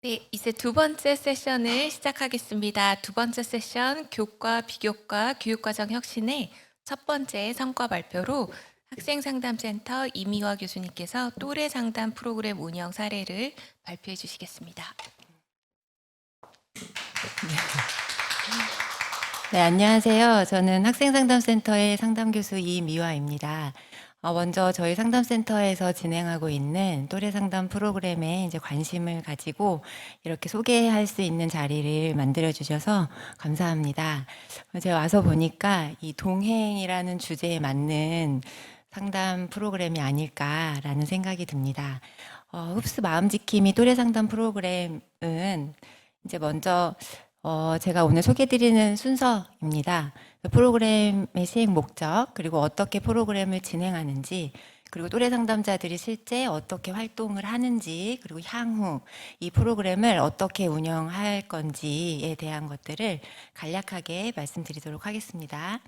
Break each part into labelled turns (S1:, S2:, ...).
S1: 네, 이제 두 번째 세션을 시작하겠습니다. 두 번째 세션 교과, 비교과, 교육과정 혁신의 첫 번째 성과 발표로 학생상담센터 이미화 교수님께서 또래 상담 프로그램 운영 사례를 발표해 주시겠습니다.
S2: 네, 안녕하세요. 저는 학생상담센터의 상담교수 이미화입니다. 먼저 저희 상담센터에서 진행하고 있는 또래 상담 프로그램에 이제 관심을 가지고 이렇게 소개할 수 있는 자리를 만들어 주셔서 감사합니다. 제가 와서 보니까 이 동행이라는 주제에 맞는 상담 프로그램이 아닐까라는 생각이 듭니다. 흡수 마음지킴이 또래 상담 프로그램은 이제 먼저 제가 오늘 소개드리는 순서입니다. 그 프로그램의 시행 목적, 그리고 어떻게 프로그램을 진행하는지, 그리고 또래 상담자들이 실제 어떻게 활동을 하는지, 그리고 향후 이 프로그램을 어떻게 운영할 건지에 대한 것들을 간략하게 말씀드리도록 하겠습니다.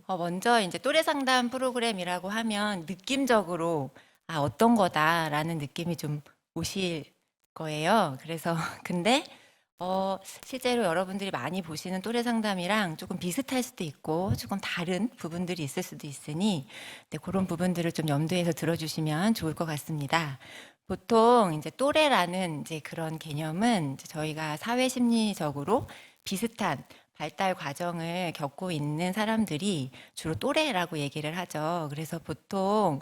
S2: 먼저 이제 또래 상담 프로그램이라고 하면 느낌적으로 어떤 거다라는 느낌이 좀 오실 거예요. 그래서 근데 실제로 여러분들이 많이 보시는 또래 상담이랑 조금 비슷할 수도 있고 조금 다른 부분들이 있을 수도 있으니 네, 그런 부분들을 좀 염두에서 들어주시면 좋을 것 같습니다. 보통 이제 또래라는 이제 그런 개념은 이제 저희가 사회 심리적으로 비슷한 발달 과정을 겪고 있는 사람들이 주로 또래라고 얘기를 하죠. 그래서 보통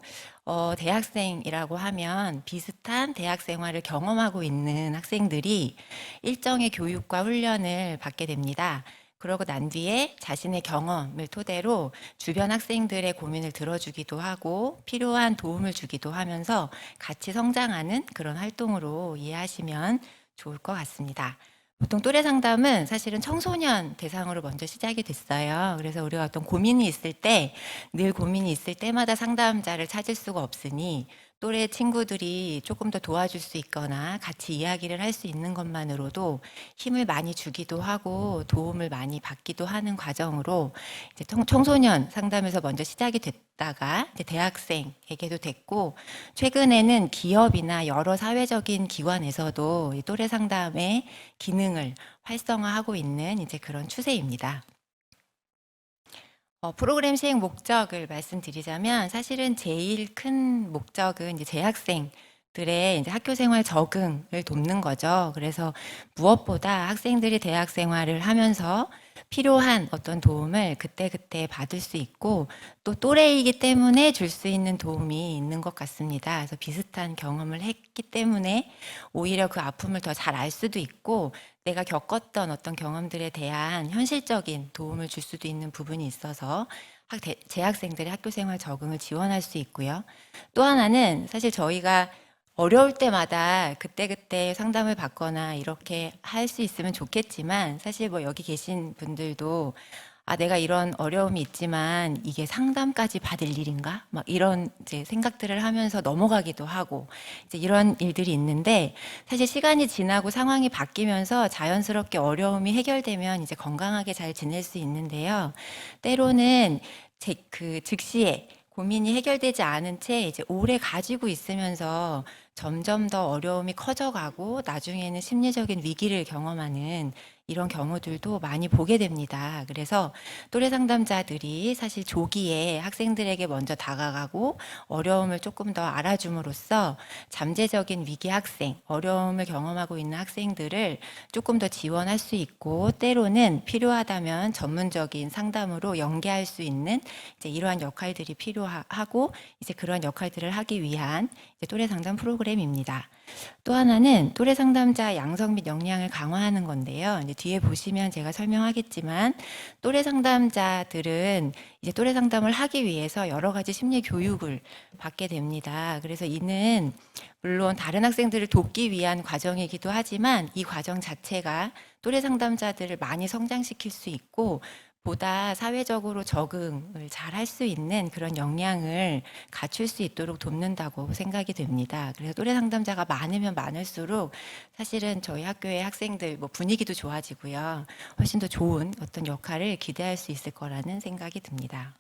S2: 대학생이라고 하면 비슷한 대학 생활을 경험하고 있는 학생들이 일정의 교육과 훈련을 받게 됩니다. 그러고 난 뒤에 자신의 경험을 토대로 주변 학생들의 고민을 들어주기도 하고 필요한 도움을 주기도 하면서 같이 성장하는 그런 활동으로 이해하시면 좋을 것 같습니다. 보통 또래 상담은 사실은 청소년 대상으로 먼저 시작이 됐어요. 그래서 우리가 어떤 고민이 있을 때, 늘 고민이 있을 때마다 상담자를 찾을 수가 없으니 또래 친구들이 조금 더 도와줄 수 있거나 같이 이야기를 할 수 있는 것만으로도 힘을 많이 주기도 하고 도움을 많이 받기도 하는 과정으로 이제 청소년 상담에서 먼저 시작이 됐다가 이제 대학생에게도 됐고 최근에는 기업이나 여러 사회적인 기관에서도 이 또래 상담의 기능을 활성화하고 있는 이제 그런 추세입니다. 프로그램 시행 목적을 말씀드리자면 사실은 제일 큰 목적은 이제 재학생들의 이제 학교 생활 적응을 돕는 거죠. 그래서 무엇보다 학생들이 대학 생활을 하면서 필요한 어떤 도움을 그때그때 받을 수 있고 또 또래이기 때문에 줄 수 있는 도움이 있는 것 같습니다. 그래서 비슷한 경험을 했기 때문에 오히려 그 아픔을 더 잘 알 수도 있고 내가 겪었던 어떤 경험들에 대한 현실적인 도움을 줄 수도 있는 부분이 있어서 재학생들의 학교 생활 적응을 지원할 수 있고요. 또 하나는 사실 저희가 어려울 때마다 그때그때 상담을 받거나 이렇게 할 수 있으면 좋겠지만 사실 뭐 여기 계신 분들도 내가 이런 어려움이 있지만 이게 상담까지 받을 일인가? 막 이런 이제 생각들을 하면서 넘어가기도 하고 이제 이런 일들이 있는데 사실 시간이 지나고 상황이 바뀌면서 자연스럽게 어려움이 해결되면 이제 건강하게 잘 지낼 수 있는데요. 때로는 그 즉시에 고민이 해결되지 않은 채 이제 오래 가지고 있으면서 점점 더 어려움이 커져가고 나중에는 심리적인 위기를 경험하는 이런 경우들도 많이 보게 됩니다. 그래서 또래 상담자들이 사실 조기에 학생들에게 먼저 다가가고 어려움을 조금 더 알아줌으로써 잠재적인 위기 학생, 어려움을 경험하고 있는 학생들을 조금 더 지원할 수 있고 때로는 필요하다면 전문적인 상담으로 연계할 수 있는 이제 이러한 역할들이 필요하고 이제 그런 역할들을 하기 위한 이제 또래 상담 프로그램입니다. 또 하나는 또래 상담자 양성 및 역량을 강화하는 건데요. 이제 뒤에 보시면 제가 설명하겠지만 또래 상담자들은 이제 또래 상담을 하기 위해서 여러 가지 심리 교육을 받게 됩니다. 그래서 이는 물론 다른 학생들을 돕기 위한 과정이기도 하지만 이 과정 자체가 또래 상담자들을 많이 성장시킬 수 있고 보다 사회적으로 적응을 잘 할 수 있는 그런 역량을 갖출 수 있도록 돕는다고 생각이 됩니다. 그래서 또래 상담자가 많으면 많을수록 사실은 저희 학교의 학생들 뭐 분위기도 좋아지고요. 훨씬 더 좋은 어떤 역할을 기대할 수 있을 거라는 생각이 듭니다.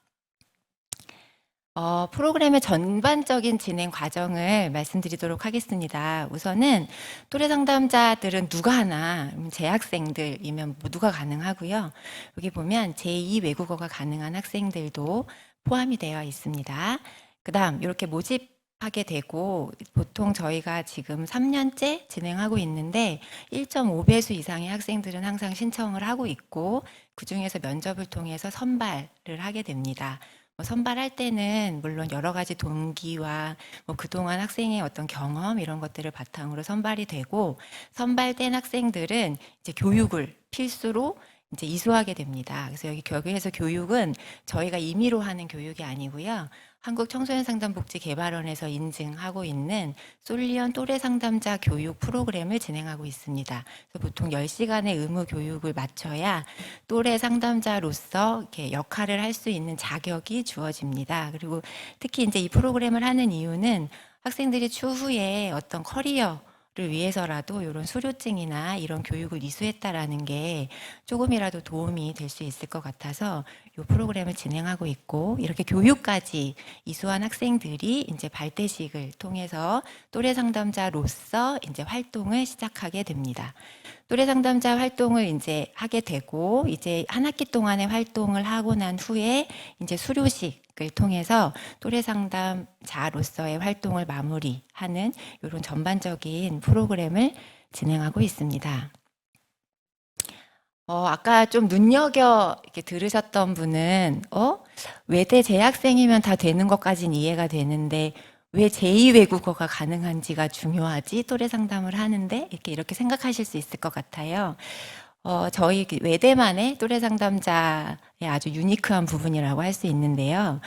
S2: 프로그램의 전반적인 진행 과정을 말씀드리도록 하겠습니다. 우선은 또래 상담자들은 누가 하나, 재학생들이면 모두가 가능하고요. 여기 보면 제2 외국어가 가능한 학생들도 포함이 되어 있습니다. 그다음 이렇게 모집하게 되고 보통 저희가 지금 3년째 진행하고 있는데 1.5배수 이상의 학생들은 항상 신청을 하고 있고 그중에서 면접을 통해서 선발을 하게 됩니다. 선발할 때는 물론 여러 가지 동기와 그동안 학생의 어떤 경험 이런 것들을 바탕으로 선발이 되고 선발된 학생들은 이제 교육을 필수로 이제 이수하게 됩니다. 그래서 여기에서 교육은 저희가 임의로 하는 교육이 아니고요. 한국청소년상담복지개발원에서 인증하고 있는 솔리언 또래 상담자 교육 프로그램을 진행하고 있습니다. 그래서 보통 10시간의 의무 교육을 마쳐야 또래 상담자로서 이렇게 역할을 할 수 있는 자격이 주어집니다. 그리고 특히 이제 이 프로그램을 하는 이유는 학생들이 추후에 어떤 커리어를 위해서라도 이런 수료증이나 이런 교육을 이수했다라는 게 조금이라도 도움이 될 수 있을 것 같아서 이 프로그램을 진행하고 있고 이렇게 교육까지 이수한 학생들이 이제 발대식을 통해서 또래 상담자로서 이제 활동을 시작하게 됩니다. 또래 상담자 활동을 이제 하게 되고 이제 한 학기 동안의 활동을 하고 난 후에 이제 수료식을 통해서 또래 상담자로서의 활동을 마무리하는 이런 전반적인 프로그램을 진행하고 있습니다. 아까 좀 눈여겨 이렇게 들으셨던 분은, 외대 재학생이면 다 되는 것까지는 이해가 되는데, 왜 제2외국어가 가능한지가 중요하지? 또래 상담을 하는데? 이렇게 생각하실 수 있을 것 같아요. 저희 외대만의 또래 상담자의 아주 유니크한 부분이라고 할 수 있는데요.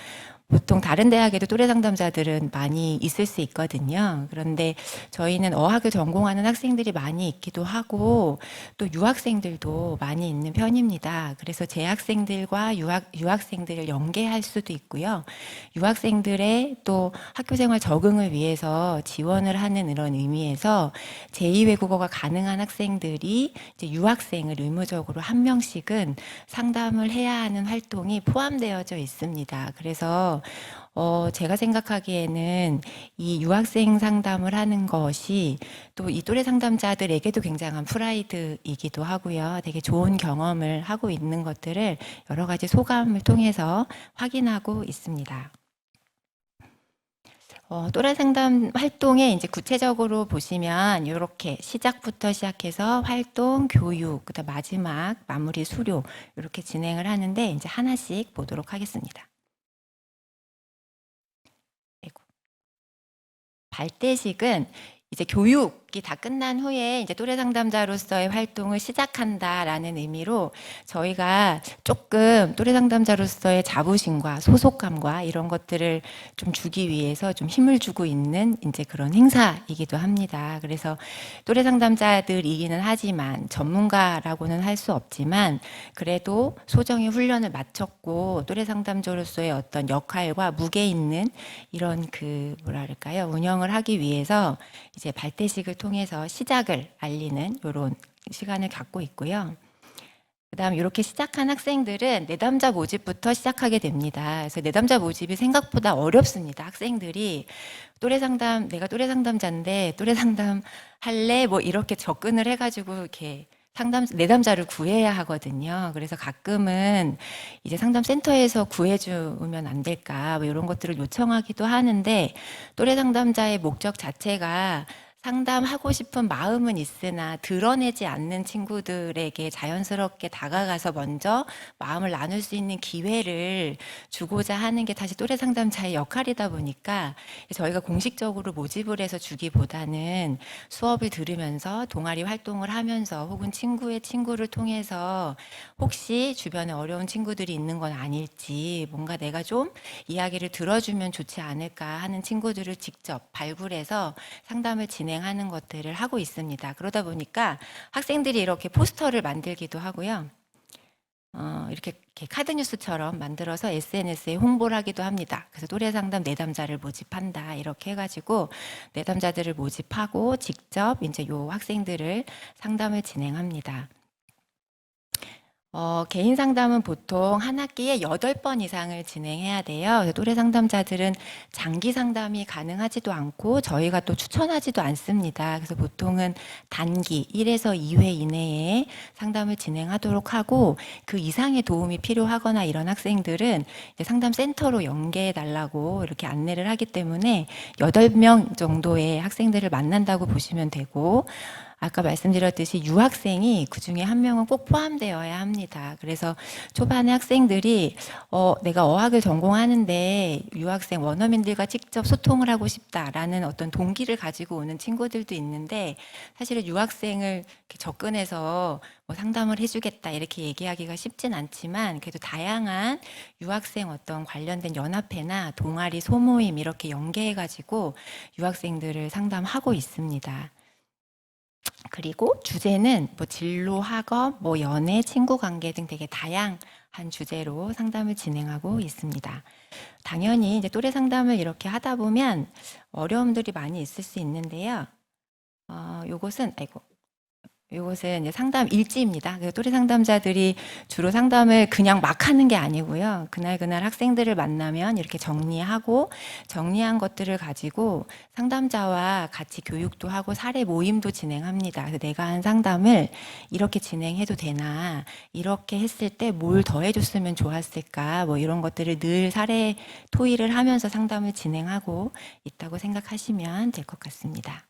S2: 보통 다른 대학에도 또래 상담자들은 많이 있을 수 있거든요. 그런데 저희는 어학을 전공하는 학생들이 많이 있기도 하고 또 유학생들도 많이 있는 편입니다. 그래서 재학생들과 유학생들을 연계할 수도 있고요. 유학생들의 또 학교생활 적응을 위해서 지원을 하는 이런 의미에서 제2외국어가 가능한 학생들이 이제 유학생을 의무적으로 한 명씩은 상담을 해야 하는 활동이 포함되어져 있습니다. 그래서 제가 생각하기에는 이 유학생 상담을 하는 것이 또 이 또래 상담자들에게도 굉장한 프라이드이기도 하고요. 되게 좋은 경험을 하고 있는 것들을 여러 가지 소감을 통해서 확인하고 있습니다. 또래 상담 활동에 이제 구체적으로 보시면 이렇게 시작부터 시작해서 활동, 교육, 그다음 마지막 마무리 수료 이렇게 진행을 하는데 이제 하나씩 보도록 하겠습니다. 아이고. 발대식은 이제 교육이 다 끝난 후에 이제 또래 상담자로서의 활동을 시작한다라는 의미로 저희가 조금 또래 상담자로서의 자부심과 소속감과 이런 것들을 좀 주기 위해서 좀 힘을 주고 있는 이제 그런 행사이기도 합니다. 그래서 또래 상담자들이기는 하지만 전문가라고는 할 수 없지만 그래도 소정의 훈련을 마쳤고 또래 상담자로서의 어떤 역할과 무게 있는 이런 뭐랄까요, 운영을 하기 위해서 이제 발대식을 통해서 시작을 알리는 이런 시간을 갖고 있고요. 그다음 이렇게 시작한 학생들은 내담자 모집부터 시작하게 됩니다. 그래서 내담자 모집이 생각보다 어렵습니다. 학생들이 내가 또래 상담자인데 또래 상담 할래? 뭐 이렇게 접근을 해가지고 이렇게 내담자를 구해야 하거든요. 그래서 가끔은 이제 상담센터에서 구해주면 안 될까, 뭐 이런 것들을 요청하기도 하는데, 또래 상담자의 목적 자체가 상담하고 싶은 마음은 있으나 드러내지 않는 친구들에게 자연스럽게 다가가서 먼저 마음을 나눌 수 있는 기회를 주고자 하는 게 다시 또래 상담자의 역할이다 보니까 저희가 공식적으로 모집을 해서 주기보다는 수업을 들으면서 동아리 활동을 하면서 혹은 친구의 친구를 통해서 혹시 주변에 어려운 친구들이 있는 건 아닐지 뭔가 내가 좀 이야기를 들어주면 좋지 않을까 하는 친구들을 직접 발굴해서 상담을 진행하는 것들을 하고 있습니다. 그러다 보니까 학생들이 이렇게 포스터를 만들기도 하고요. 이렇게 카드뉴스처럼 만들어서 SNS에 홍보를 하기도 합니다. 그래서 또래 상담 내담자를 모집한다 이렇게 해가지고 내담자들을 모집하고 직접 이제 요 학생들을 상담을 진행합니다. 개인 상담은 보통 한 학기에 8번 이상을 진행해야 돼요. 그래서 또래 상담자들은 장기 상담이 가능하지도 않고 저희가 또 추천하지도 않습니다. 그래서 보통은 단기 1에서 2회 이내에 상담을 진행하도록 하고 그 이상의 도움이 필요하거나 이런 학생들은 이제 상담센터로 연계해 달라고 이렇게 안내를 하기 때문에 8명 정도의 학생들을 만난다고 보시면 되고 아까 말씀드렸듯이 유학생이 그 중에 한 명은 꼭 포함되어야 합니다. 그래서 초반에 학생들이 내가 어학을 전공하는데 유학생 원어민들과 직접 소통을 하고 싶다라는 어떤 동기를 가지고 오는 친구들도 있는데 사실은 유학생을 이렇게 접근해서 뭐 상담을 해주겠다 이렇게 얘기하기가 쉽진 않지만 그래도 다양한 유학생 어떤 관련된 연합회나 동아리 소모임 이렇게 연계해가지고 유학생들을 상담하고 있습니다. 그리고 주제는 뭐 진로, 학업, 뭐 연애, 친구 관계 등 되게 다양한 주제로 상담을 진행하고 있습니다. 당연히 이제 또래 상담을 이렇게 하다 보면 어려움들이 많이 있을 수 있는데요. 요것은 이제 상담 일지입니다. 그래서 또래 상담자들이 주로 상담을 그냥 막 하는 게 아니고요. 그날 학생들을 만나면 이렇게 정리한 것들을 가지고 상담자와 같이 교육도 하고 사례 모임도 진행합니다. 그래서 내가 한 상담을 이렇게 진행해도 되나, 이렇게 했을 때 뭘 더 해줬으면 좋았을까, 뭐 이런 것들을 늘 사례 토의를 하면서 상담을 진행하고 있다고 생각하시면 될 것 같습니다.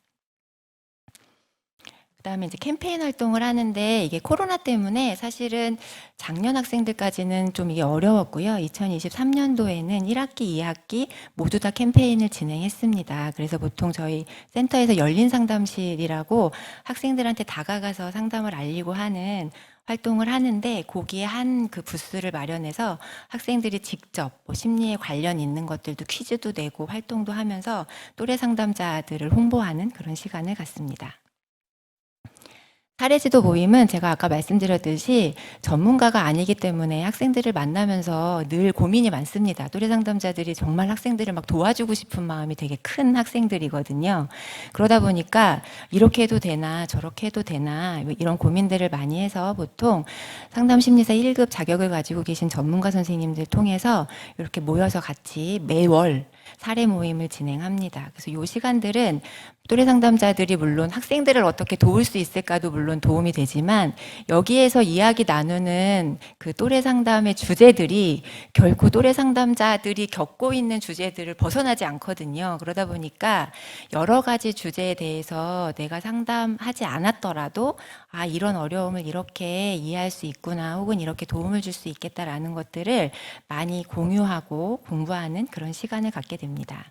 S2: 그다음에 이제 캠페인 활동을 하는데 이게 코로나 때문에 사실은 작년 학생들까지는 좀 이게 어려웠고요. 2023년도에는 1학기, 2학기 모두 다 캠페인을 진행했습니다. 그래서 보통 저희 센터에서 열린 상담실이라고 학생들한테 다가가서 상담을 알리고 하는 활동을 하는데 거기에 한 그 부스를 마련해서 학생들이 직접 뭐 심리에 관련 있는 것들도 퀴즈도 내고 활동도 하면서 또래 상담자들을 홍보하는 그런 시간을 갖습니다. 사례지도 모임은 제가 아까 말씀드렸듯이 전문가가 아니기 때문에 학생들을 만나면서 늘 고민이 많습니다. 또래 상담자들이 정말 학생들을 막 도와주고 싶은 마음이 되게 큰 학생들이거든요. 그러다 보니까 이렇게 해도 되나 저렇게 해도 되나 이런 고민들을 많이 해서 보통 상담심리사 1급 자격을 가지고 계신 전문가 선생님들 통해서 이렇게 모여서 같이 매월 사례 모임을 진행합니다. 그래서 이 시간들은 또래 상담자들이 물론 학생들을 어떻게 도울 수 있을까도 물론 도움이 되지만 여기에서 이야기 나누는 그 또래 상담의 주제들이 결코 또래 상담자들이 겪고 있는 주제들을 벗어나지 않거든요. 그러다 보니까 여러 가지 주제에 대해서 내가 상담하지 않았더라도 아, 이런 어려움을 이렇게 이해할 수 있구나 혹은 이렇게 도움을 줄 수 있겠다라는 것들을 많이 공유하고 공부하는 그런 시간을 갖게 됩니다.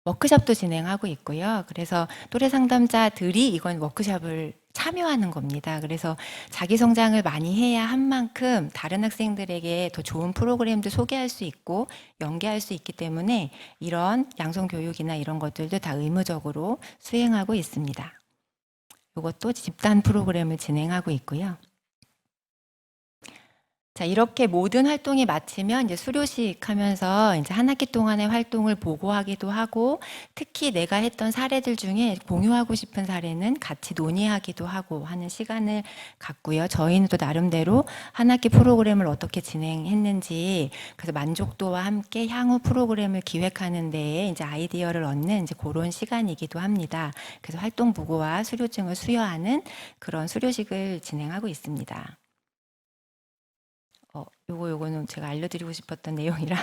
S2: 워크숍도 진행하고 있고요. 그래서 또래 상담자들이 이건 워크숍을 참여하는 겁니다. 그래서 자기 성장을 많이 해야 한 만큼 다른 학생들에게 더 좋은 프로그램도 소개할 수 있고 연계할 수 있기 때문에 이런 양성 교육이나 이런 것들도 다 의무적으로 수행하고 있습니다. 이것도 집단 프로그램을 진행하고 있고요. 자, 이렇게 모든 활동이 마치면 이제 수료식 하면서 이제 한 학기 동안의 활동을 보고하기도 하고 특히 내가 했던 사례들 중에 공유하고 싶은 사례는 같이 논의하기도 하고 하는 시간을 갖고요. 저희는 또 나름대로 한 학기 프로그램을 어떻게 진행했는지 그래서 만족도와 함께 향후 프로그램을 기획하는 데에 이제 아이디어를 얻는 이제 그런 시간이기도 합니다. 그래서 활동 보고와 수료증을 수여하는 그런 수료식을 진행하고 있습니다. 요거는 제가 알려드리고 싶었던 내용이라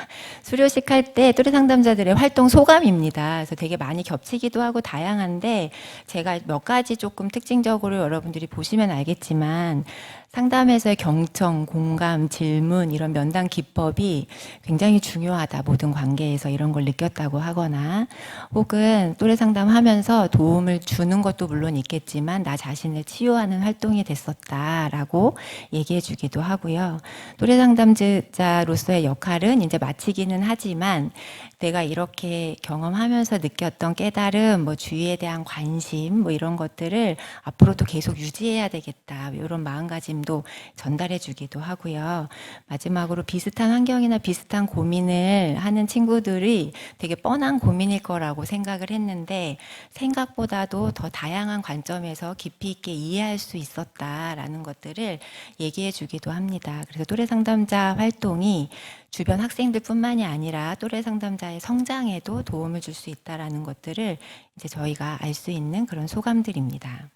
S2: 수료식 할 때 또래 상담자들의 활동 소감입니다. 그래서 되게 많이 겹치기도 하고 다양한데 제가 몇 가지 조금 특징적으로 여러분들이 보시면 알겠지만 상담에서의 경청, 공감, 질문 이런 면담 기법이 굉장히 중요하다. 모든 관계에서 이런 걸 느꼈다고 하거나 혹은 또래 상담하면서 도움을 주는 것도 물론 있겠지만 나 자신을 치유하는 활동이 됐었다라고 얘기해 주기도 하고요. 또래 상담자로서의 역할은 이제 마치기는 하지만 내가 이렇게 경험하면서 느꼈던 깨달음, 뭐 주위에 대한 관심, 뭐 이런 것들을 앞으로도 계속 유지해야 되겠다. 이런 마음가짐 말씀도 전달해 주기도 하고요. 마지막으로 비슷한 환경이나 비슷한 고민을 하는 친구들이 되게 뻔한 고민일 거라고 생각을 했는데 생각보다도 더 다양한 관점에서 깊이 있게 이해할 수 있었다라는 것들을 얘기해 주기도 합니다. 그래서 또래 상담자 활동이 주변 학생들뿐만이 아니라 또래 상담자의 성장에도 도움을 줄 수 있다라는 것들을 이제 저희가 알 수 있는 그런 소감들입니다.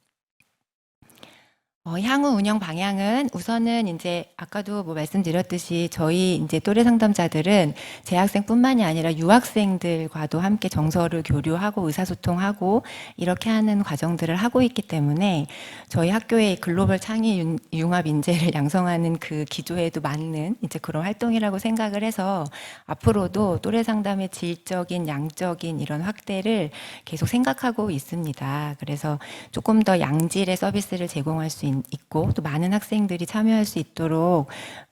S2: 향후 운영 방향은 우선은 이제 아까도 뭐 말씀드렸듯이 저희 이제 또래 상담자들은 재학생뿐만이 아니라 유학생들과도 함께 정서를 교류하고 의사소통하고 이렇게 하는 과정들을 하고 있기 때문에 저희 학교의 글로벌 창의 융합 인재를 양성하는 그 기조에도 맞는 이제 그런 활동이라고 생각을 해서 앞으로도 또래 상담의 질적인 양적인 이런 확대를 계속 생각하고 있습니다. 그래서 조금 더 양질의 서비스를 제공할 수 있고 또 많은 학생들이 참여할 수 있도록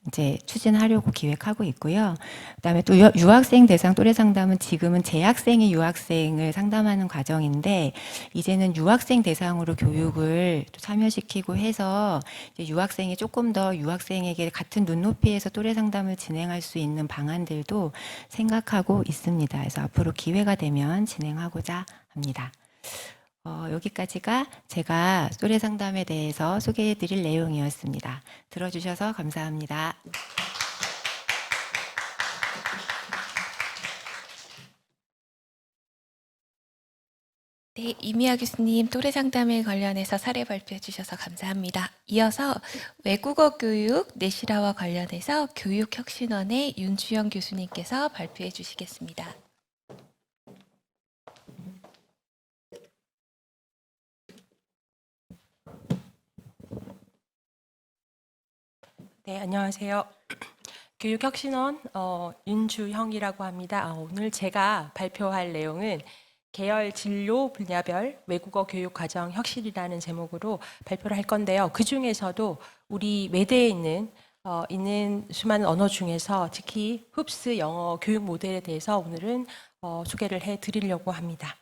S2: 이제 추진하려고 기획하고 있고요. 그다음에 또 유학생 대상 또래 상담은 지금은 재학생이 유학생을 상담하는 과정인데 이제는 유학생 대상으로 교육을 또 참여시키고 해서 이제 유학생이 조금 더 유학생에게 같은 눈높이에서 또래 상담을 진행할 수 있는 방안들도 생각하고 있습니다. 그래서 앞으로 기회가 되면 진행하고자 합니다. 여기까지가 제가 또래 상담에 대해서 소개해 드릴 내용이었습니다. 들어주셔서 감사합니다.
S1: 네, 이미아 교수님 또래 상담에 관련해서 사례 발표해 주셔서 감사합니다. 이어서 외국어 교육 내실화와 관련해서 교육혁신원의 윤주영 교수님께서 발표해 주시겠습니다.
S3: 네, 안녕하세요. 교육혁신원 윤주형이라고 합니다. 오늘 제가 발표할 내용은 계열 진로 분야별 외국어 교육 과정 혁신이라는 제목으로 발표를 할 건데요. 그 중에서도 우리 외대에 있는 수많은 언어 중에서 특히 흡스 영어 교육 모델에 대해서 오늘은 소개를 해 드리려고 합니다.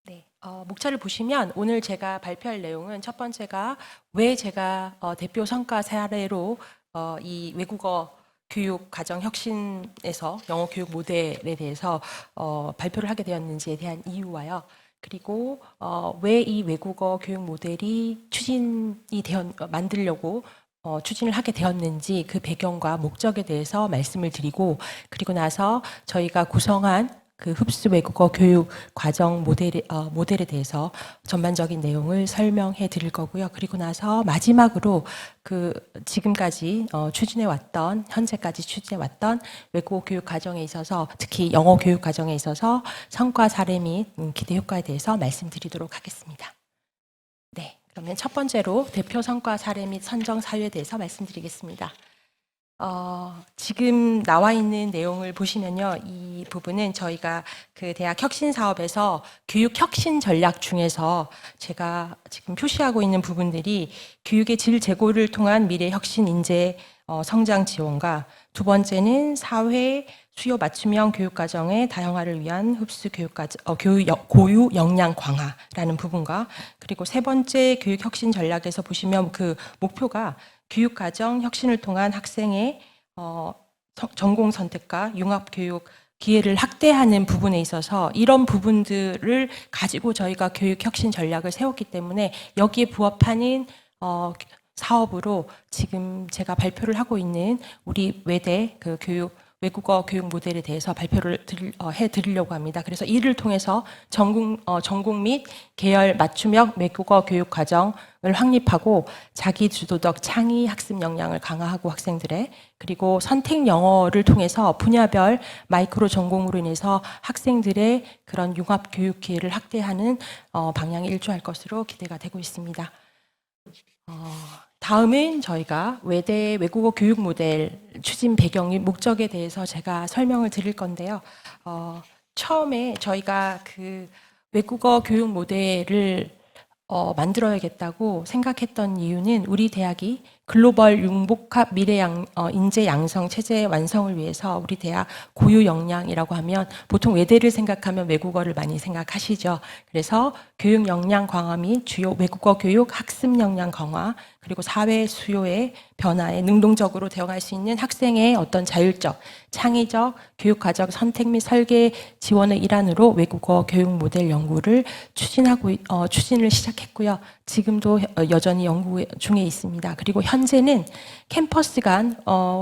S3: 네, 목차를 보시면 오늘 제가 발표할 내용은 첫 번째가 왜 제가 대표 성과 사례로 이 외국어 교육 과정 혁신에서 영어 교육 모델에 대해서 발표를 하게 되었는지에 대한 이유와요. 그리고 왜 이 외국어 교육 모델이 만들려고 추진을 하게 되었는지 그 배경과 목적에 대해서 말씀을 드리고 그리고 나서 저희가 구성한 그 흡수 외국어 교육 과정 모델에 대해서 전반적인 내용을 설명해 드릴 거고요. 그리고 나서 마지막으로 그 지금까지 현재까지 추진해 왔던 외국어 교육 과정에 있어서 특히 영어 교육 과정에 있어서 성과 사례 및 기대 효과에 대해서 말씀드리도록 하겠습니다. 네, 그러면 첫 번째로 대표 성과 사례 및 선정 사유에 대해서 말씀드리겠습니다. 지금 나와 있는 내용을 보시면요. 이 부분은 저희가 그 대학 혁신 사업에서 교육 혁신 전략 중에서 제가 지금 표시하고 있는 부분들이 교육의 질 제고를 통한 미래 혁신 인재 성장 지원과 두 번째는 사회 수요 맞춤형 교육 과정의 다양화를 위한 흡수 고유 역량 강화라는 부분과 그리고 세 번째 교육 혁신 전략에서 보시면 그 목표가 교육과정 혁신을 통한 학생의 전공 선택과 융합교육 기회를 확대하는 부분에 있어서 이런 부분들을 가지고 저희가 교육혁신 전략을 세웠기 때문에 여기에 부합하는 사업으로 지금 제가 발표를 하고 있는 우리 외대 그 외국어 교육 모델에 대해서 발표를 해드리려고 합니다. 그래서 이를 통해서 전공 및 계열 맞춤형 외국어 교육 과정을 확립하고 자기 주도적 창의 학습 역량을 강화하고 학생들의 그리고 선택 영어를 통해서 분야별 마이크로 전공으로 인해서 학생들의 그런 융합 교육 기회를 확대하는 방향에 일조할 것으로 기대가 되고 있습니다. 다음은 저희가 외대 외국어 교육 모델 추진 배경인 목적에 대해서 제가 설명을 드릴 건데요. 처음에 저희가 그 외국어 교육 모델을 만들어야겠다고 생각했던 이유는 우리 대학이 글로벌 융복합 인재 양성 체제 완성을 위해서 우리 대학 고유 역량이라고 하면 보통 외대를 생각하면 외국어를 많이 생각하시죠. 그래서 교육 역량 강화 및 주요 외국어 교육 학습 역량 강화, 그리고 사회 수요의 변화에 능동적으로 대응할 수 있는 학생의 어떤 자율적, 창의적 교육과정 선택 및 설계 지원의 일환으로 외국어 교육 모델 연구를 추진을 시작했고요. 지금도 여전히 연구 중에 있습니다. 그리고 현재는 캠퍼스 간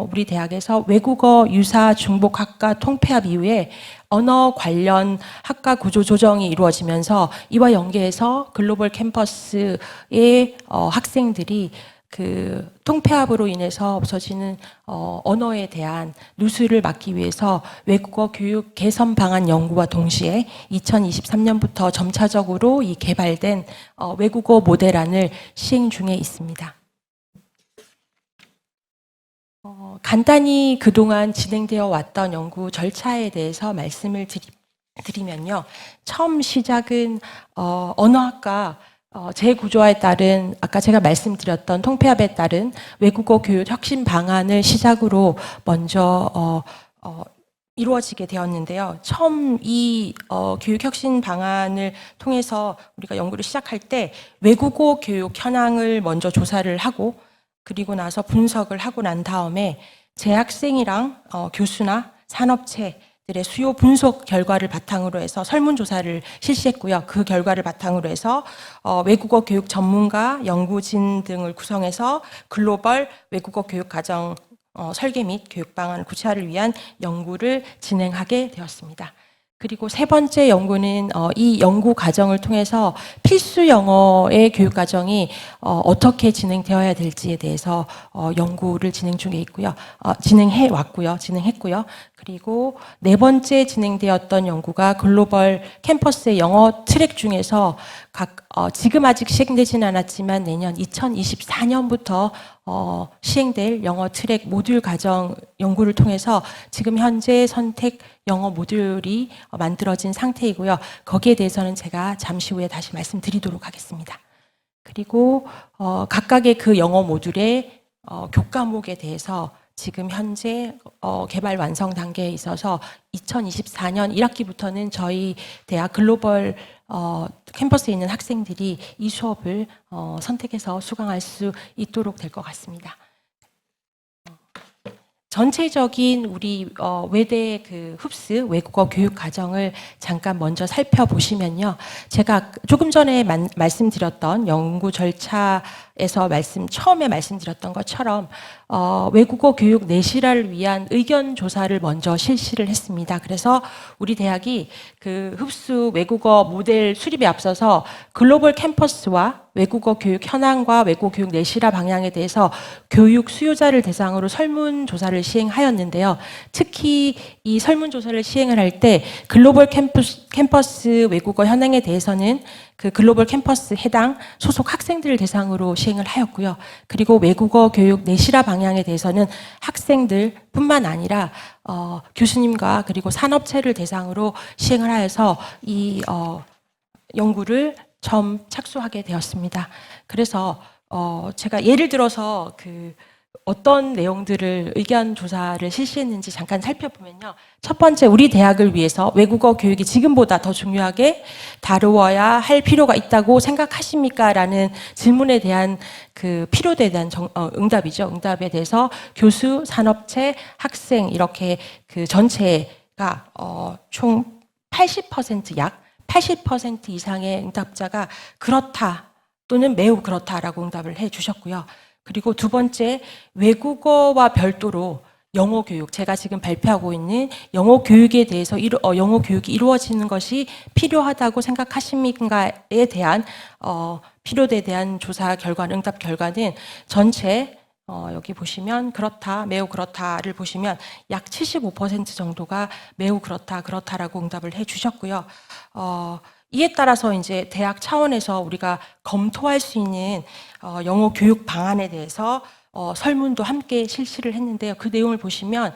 S3: 우리 대학에서 외국어 유사 중복학과 통폐합 이후에 언어 관련 학과 구조 조정이 이루어지면서 이와 연계해서 글로벌 캠퍼스의 학생들이 그 통폐합으로 인해서 없어지는 언어에 대한 누수를 막기 위해서 외국어 교육 개선 방안 연구와 동시에 2023년부터 점차적으로 이 개발된 외국어 모델안을 시행 중에 있습니다. 간단히 그동안 진행되어 왔던 연구 절차에 대해서 말씀을 드리면요. 처음 시작은 언어학과 재구조화에 따른 아까 제가 말씀드렸던 통폐합에 따른 외국어 교육 혁신 방안을 시작으로 먼저 이루어지게 되었는데요. 처음 이 교육 혁신 방안을 통해서 우리가 연구를 시작할 때 외국어 교육 현황을 먼저 조사를 하고 그리고 나서 분석을 하고 난 다음에 재학생이랑 교수나 산업체들의 수요 분석 결과를 바탕으로 해서 설문조사를 실시했고요. 그 결과를 바탕으로 해서 외국어 교육 전문가, 연구진 등을 구성해서 글로벌 외국어 교육 과정 설계 및 교육 방안 구체화를 위한 연구를 진행하게 되었습니다. 그리고 세 번째 연구는 이 연구 과정을 통해서 필수 영어의 교육 과정이 어떻게 진행되어야 될지에 대해서 연구를 진행 중에 있고요. 진행했고요. 그리고 네 번째 진행되었던 연구가 글로벌 캠퍼스의 영어 트랙 중에서 지금 아직 시행되지는 않았지만 내년 2024년부터 시행될 영어 트랙 모듈 과정 연구를 통해서 지금 현재 선택 영어 모듈이 만들어진 상태이고요. 거기에 대해서는 제가 잠시 후에 다시 말씀드리도록 하겠습니다. 그리고 각각의 그 영어 모듈의 교과목에 대해서 지금 현재 개발 완성 단계에 있어서 2024년 1학기부터는 저희 대학 글로벌 캠퍼스에 있는 학생들이 이 수업을 선택해서 수강할 수 있도록 될 것 같습니다. 전체적인 우리 외대 그 흡스 외국어 교육 과정을 잠깐 먼저 살펴보시면요. 제가 조금 전에 말씀드렸던 연구 절차에서 처음에 말씀드렸던 것처럼 외국어 교육 내실화를 위한 의견 조사를 먼저 실시를 했습니다. 그래서 우리 대학이 그 흡수 외국어 모델 수립에 앞서서 글로벌 캠퍼스와 외국어 교육 현황과 외국어 교육 내실화 방향에 대해서 교육 수요자를 대상으로 설문조사를 시행하였는데요. 특히 이 설문조사를 시행을 할 때 글로벌 캠퍼스 외국어 현황에 대해서는 그 글로벌 캠퍼스 해당 소속 학생들을 대상으로 시행을 하였고요. 그리고 외국어 교육 내실화 방향에 대해서는 학생들뿐만 아니라 교수님과 그리고 산업체를 대상으로 시행을 하여서 이 연구를 처음 착수하게 되었습니다. 그래서 제가 예를 들어서 그 어떤 내용들을 의견 조사를 실시했는지 잠깐 살펴보면요. 첫 번째, 우리 대학을 위해서 외국어 교육이 지금보다 더 중요하게 다루어야 할 필요가 있다고 생각하십니까? 라는 질문에 대한 그 필요도에 대한 응답이죠. 응답에 대해서 교수, 산업체, 학생 이렇게 그 전체가 총 80% 약 80% 이상의 응답자가 그렇다 또는 매우 그렇다라고 응답을 해 주셨고요. 그리고 두 번째, 외국어와 별도로 영어 교육, 제가 지금 발표하고 있는 영어 교육에 대해서 영어 교육이 이루어지는 것이 필요하다고 생각하십니까에 대한 필요도에 대한 조사 결과는 응답 결과는 전체 여기 보시면 그렇다, 매우 그렇다를 보시면 약 75% 정도가 매우 그렇다, 그렇다라고 응답을 해 주셨고요. 이에 따라서 이제 대학 차원에서 우리가 검토할 수 있는 영어 교육 방안에 대해서 설문도 함께 실시를 했는데요. 그 내용을 보시면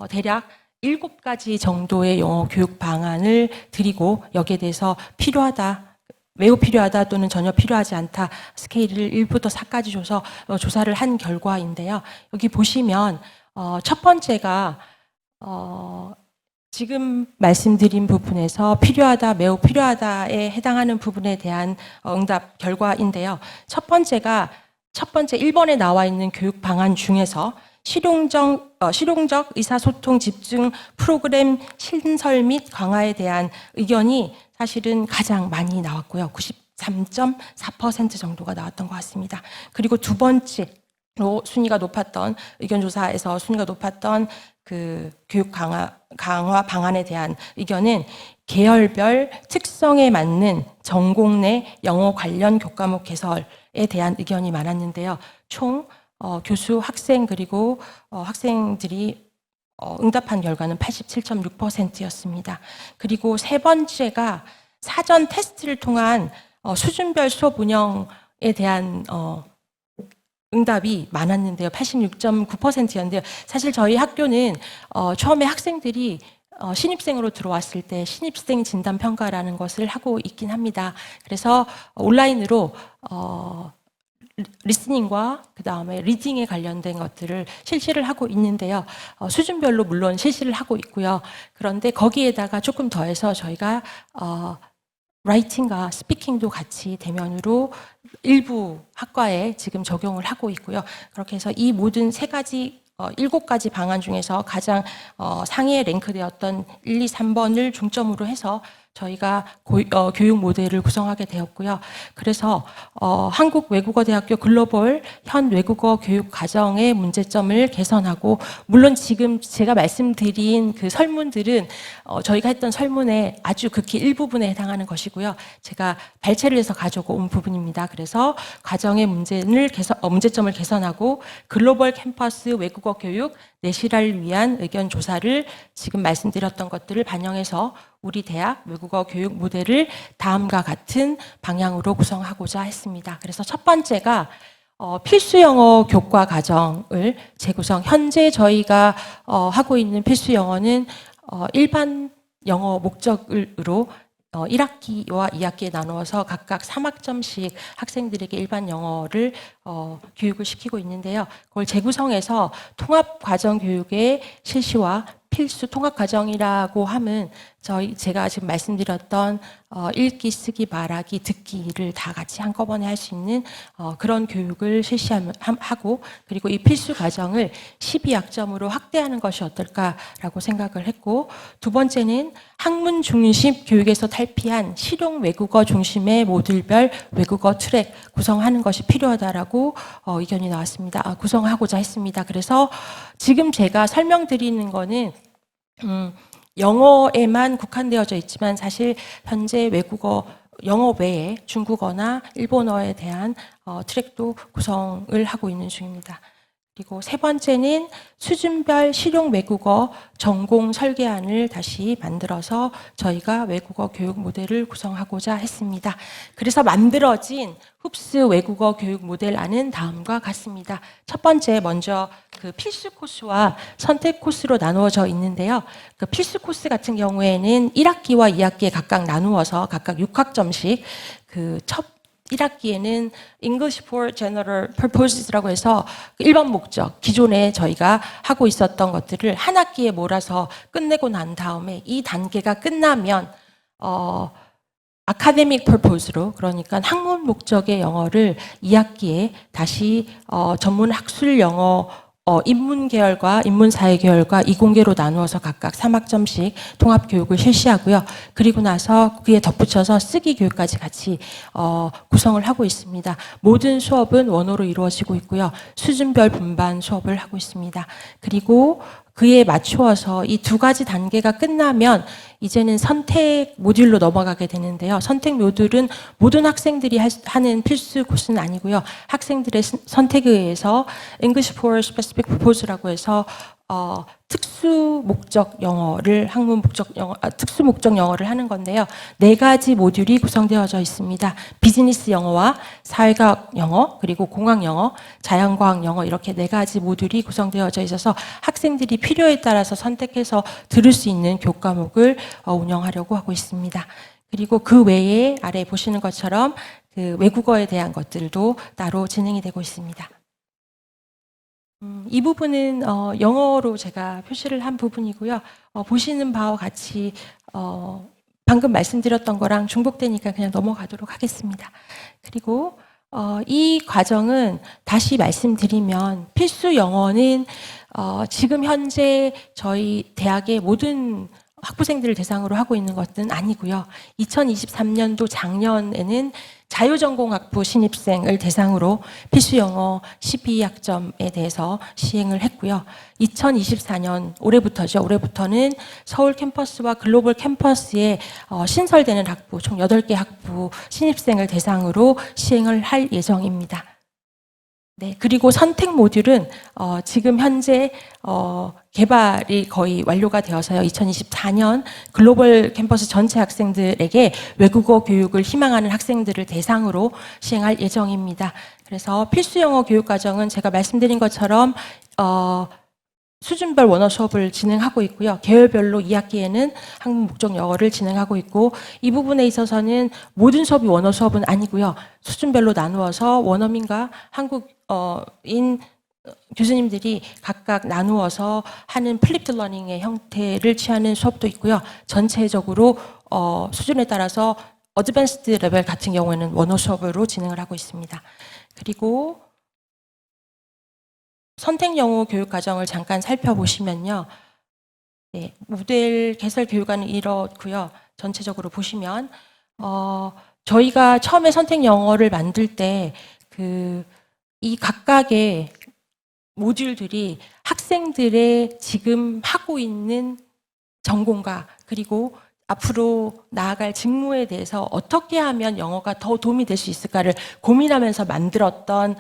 S3: 대략 7가지 정도의 영어 교육 방안을 드리고 여기에 대해서 필요하다, 매우 필요하다 또는 전혀 필요하지 않다 스케일을 1부터 4까지 줘서 조사를 한 결과인데요. 여기 보시면 첫 번째가 지금 말씀드린 부분에서 필요하다, 매우 필요하다에 해당하는 부분에 대한 응답 결과인데요. 첫 번째 1번에 나와 있는 교육 방안 중에서 실용적 의사소통 집중 프로그램 신설 및 강화에 대한 의견이 사실은 가장 많이 나왔고요. 93.4% 정도가 나왔던 것 같습니다. 그리고 두 번째로 순위가 높았던 의견조사에서 순위가 높았던 그 교육 강화 방안에 대한 의견은 계열별 특성에 맞는 전공 내 영어 관련 교과목 개설에 대한 의견이 많았는데요. 총 교수, 학생 그리고 학생들이 응답한 결과는 87.6%였습니다. 그리고 세 번째가 사전 테스트를 통한 수준별 수업 운영에 대한 응답이 많았는데요. 86.9%였는데요. 사실 저희 학교는 처음에 학생들이 신입생으로 들어왔을 때 신입생 진단 평가라는 것을 하고 있긴 합니다. 그래서 온라인으로 리스닝과 그다음에 리딩에 관련된 것들을 실시를 하고 있는데요. 수준별로 물론 실시를 하고 있고요. 그런데 거기에다가 조금 더해서 저희가 라이팅과 스피킹도 같이 대면으로 일부 학과에 지금 적용을 하고 있고요. 그렇게 해서 이 모든 7가지 방안 중에서 가장 상위에 랭크되었던 1, 2, 3번을 중점으로 해서 저희가 교육 모델을 구성하게 되었고요. 그래서 한국외국어대학교 글로벌 현 외국어 교육 과정의 문제점을 개선하고, 물론 지금 제가 말씀드린 그 설문들은 저희가 했던 설문의 아주 극히 일부분에 해당하는 것이고요. 제가 발췌를 해서 가져온 부분입니다. 그래서 과정의 문제점을 개선하고 글로벌 캠퍼스 외국어 교육 내실화를 위한 의견 조사를 지금 말씀드렸던 것들을 반영해서 우리 대학 외국어 교육 모델을 다음과 같은 방향으로 구성하고자 했습니다. 그래서 첫 번째가 필수 영어 교과 과정을 재구성. 현재 저희가 하고 있는 필수 영어는 일반 영어 목적으로 1학기와 2학기에 나누어서 각각 3학점씩 학생들에게 일반 영어를 교육을 시키고 있는데요. 그걸 재구성해서 통합과정 교육의 실시와 필수 통합과정이라고 하면 제가 지금 말씀드렸던 읽기, 쓰기, 말하기, 듣기를 다 같이 한꺼번에 할 수 있는 그런 교육을 실시하고, 그리고 이 필수 과정을 12학점으로 확대하는 것이 어떨까라고 생각을 했고, 두 번째는 학문 중심 교육에서 탈피한 실용 외국어 중심의 모듈별 외국어 트랙 구성하는 것이 필요하다라고 의견이 나왔습니다. 구성하고자 했습니다. 그래서 지금 제가 설명드리는 거는 영어에만 국한되어져 있지만 사실 현재 외국어, 영어 외에 중국어나 일본어에 대한 트랙도 구성을 하고 있는 중입니다. 그리고 세 번째는 수준별 실용 외국어 전공 설계안을 다시 만들어서 저희가 외국어 교육 모델을 구성하고자 했습니다. 그래서 만들어진 흡스 외국어 교육 모델안은 다음과 같습니다. 첫 번째, 먼저 그 필수 코스와 선택 코스로 나누어져 있는데요. 그 필수 코스 같은 경우에는 1학기와 2학기에 각각 나누어서 각각 6학점씩 첫 1학기에는 English for General Purposes라고 해서 1번 목적, 기존에 저희가 하고 있었던 것들을 한 학기에 몰아서 끝내고 난 다음에 이 단계가 끝나면 아카데믹 퍼포즈로, 그러니까 학문 목적의 영어를 2학기에 다시 전문 학술 영어 인문 계열과 인문 사회 계열과 이공계로 나누어서 각각 3학점씩 통합 교육을 실시하고요. 그리고 나서 그에 덧붙여서 쓰기 교육까지 같이 구성을 하고 있습니다. 모든 수업은 원어로 이루어지고 있고요. 수준별 분반 수업을 하고 있습니다. 그리고 그에 맞추어서 이 두 가지 단계가 끝나면 이제는 선택 모듈로 넘어가게 되는데요. 선택 모듈은 모든 학생들이 하는 필수 코스는 아니고요. 학생들의 선택에 의해서 English for Specific Purpose라고 해서 특수 목적 영어를 특수 목적 영어를 하는 건데요. 4가지 모듈이 구성되어져 있습니다. 비즈니스 영어와 사회과학 영어, 그리고 공학 영어, 자연과학 영어, 이렇게 4가지 모듈이 구성되어져 있어서 학생들이 필요에 따라서 선택해서 들을 수 있는 교과목을 운영하려고 하고 있습니다. 그리고 그 외에 아래 보시는 것처럼 그 외국어에 대한 것들도 따로 진행이 되고 있습니다. 이 부분은 영어로 제가 표시를 한 부분이고요. 보시는 바와 같이 방금 말씀드렸던 거랑 중복되니까 그냥 넘어가도록 하겠습니다. 그리고 이 과정은 다시 말씀드리면 필수 영어는 지금 현재 저희 대학의 모든 학부생들을 대상으로 하고 있는 것은 아니고요. 2023년도 작년에는 자유전공학부 신입생을 대상으로 필수 영어 12학점에 대해서 시행을 했고요. 2024년 올해부터는 서울 캠퍼스와 글로벌 캠퍼스에 신설되는 학부 총 8개 학부 신입생을 대상으로 시행을 할 예정입니다. 네, 그리고 선택 모듈은 지금 현재 개발이 거의 완료가 되어서요. 2024년 글로벌 캠퍼스 전체 학생들에게 외국어 교육을 희망하는 학생들을 대상으로 시행할 예정입니다. 그래서 필수 영어 교육 과정은 제가 말씀드린 것처럼 수준별 원어 수업을 진행하고 있고요. 계열별로 2학기에는 한국 목적 영어를 진행하고 있고, 이 부분에 있어서는 모든 수업이 원어 수업은 아니고요. 수준별로 나누어서 원어민과 한국인 교수님들이 각각 나누어서 하는 플립드 러닝의 형태를 취하는 수업도 있고요. 전체적으로 수준에 따라서 어드밴스드 레벨 같은 경우에는 원어 수업으로 진행을 하고 있습니다. 그리고 선택 영어 교육 과정을 잠깐 살펴보시면요. 네, 모델 개설 교육과는 이렇고요. 전체적으로 보시면 저희가 처음에 선택 영어를 만들 때 이 각각의 모듈들이 학생들의 지금 하고 있는 전공과 그리고 앞으로 나아갈 직무에 대해서 어떻게 하면 영어가 더 도움이 될 수 있을까를 고민하면서 만들었던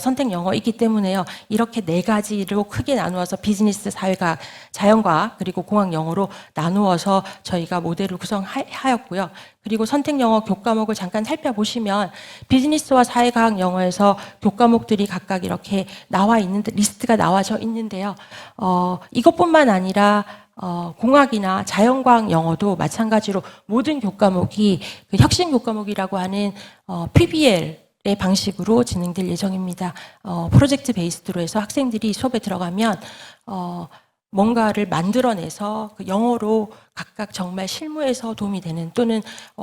S3: 선택 영어이기 때문에요. 이렇게 4가지로 크게 나누어서 비즈니스, 사회과학, 자연과학 그리고 공학 영어로 나누어서 저희가 모델을 구성하였고요. 그리고 선택 영어 교과목을 잠깐 살펴보시면 비즈니스와 사회과학 영어에서 교과목들이 각각 이렇게 나와 있는데 리스트가 나와져 있는데요. 이것뿐만 아니라 공학이나 자연과학 영어도 마찬가지로 모든 교과목이 그 혁신 교과목이라고 하는 PBL의 방식으로 진행될 예정입니다. 프로젝트 베이스드로 해서 학생들이 수업에 들어가면 뭔가를 만들어내서 그 영어로 각각 정말 실무에서 도움이 되는 또는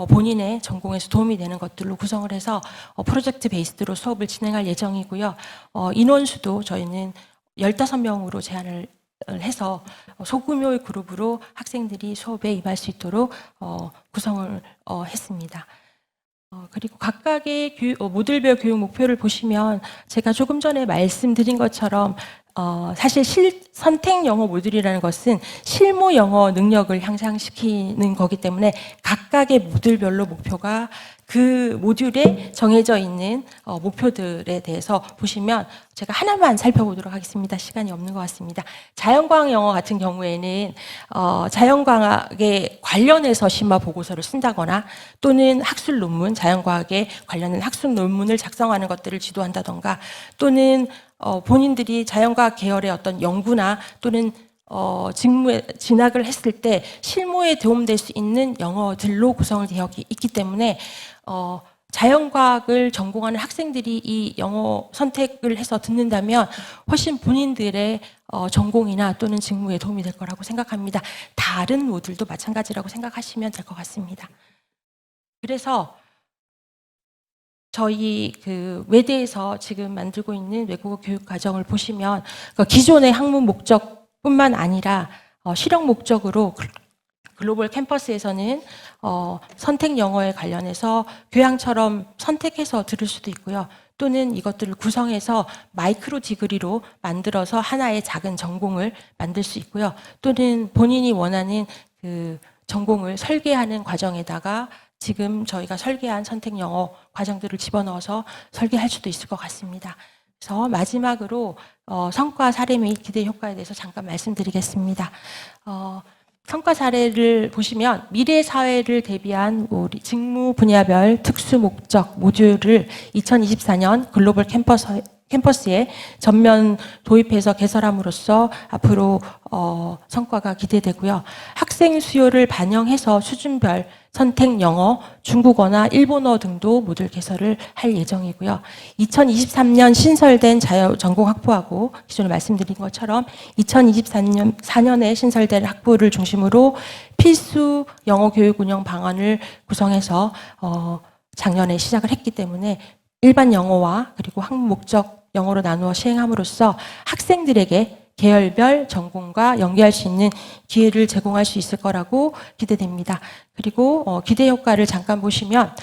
S3: 본인의 전공에서 도움이 되는 것들로 구성을 해서 프로젝트 베이스드로 수업을 진행할 예정이고요. 인원수도 저희는 15명으로 제한을 해서 소규모의 그룹으로 학생들이 수업에 임할 수 있도록 구성을 했습니다. 그리고 각각의 모듈별 교육 목표를 보시면 제가 조금 전에 말씀드린 것처럼 사실 선택 영어 모듈이라는 것은 실무 영어 능력을 향상시키는 거기 때문에 각각의 모듈별로 목표가 그 모듈에 정해져 있는 목표들에 대해서 보시면 제가 하나만 살펴보도록 하겠습니다. 시간이 없는 것 같습니다. 자연과학 영어 같은 경우에는 자연과학에 관련해서 심화 보고서를 쓴다거나 또는 학술 논문, 자연과학에 관련된 학술 논문을 작성하는 것들을 지도한다던가 또는 본인들이 자연과학 계열의 어떤 연구나 또는 직무에 진학을 했을 때 실무에 도움될 수 있는 영어들로 구성을 되어 있기 때문에 자연과학을 전공하는 학생들이 이 영어 선택을 해서 듣는다면 훨씬 본인들의 전공이나 또는 직무에 도움이 될 거라고 생각합니다. 다른 모듈도 마찬가지라고 생각하시면 될 것 같습니다. 그래서 저희 그 외대에서 지금 만들고 있는 외국어 교육 과정을 보시면 기존의 학문 목적뿐만 아니라 실용 목적으로 글로벌 캠퍼스에서는 선택 영어에 관련해서 교양처럼 선택해서 들을 수도 있고요. 또는 이것들을 구성해서 마이크로 디그리로 만들어서 하나의 작은 전공을 만들 수 있고요. 또는 본인이 원하는 그 전공을 설계하는 과정에다가 지금 저희가 설계한 선택 영어 과정들을 집어넣어서 설계할 수도 있을 것 같습니다. 그래서 마지막으로 성과 사례 및 기대 효과에 대해서 잠깐 말씀드리겠습니다. 성과 사례를 보시면 미래 사회를 대비한 우리 직무 분야별 특수 목적 모듈을 2024년 글로벌 캠퍼스에 캠퍼스에 전면 도입해서 개설함으로써 앞으로 성과가 기대되고요. 학생 수요를 반영해서 수준별 선택 영어, 중국어나 일본어 등도 모듈 개설을 할 예정이고요. 2023년 신설된 자유전공 학부하고 기존에 말씀드린 것처럼 2024년에 신설된 학부를 중심으로 필수 영어 교육 운영 방안을 구성해서 작년에 시작을 했기 때문에 일반 영어와 그리고 학문 목적 영어로 나누어 시행함으로써 학생들에게 계열별 전공과 연계할 수 있는 기회를 제공할 수 있을 거라고 기대됩니다. 그리고 기대 효과를 잠깐 보시면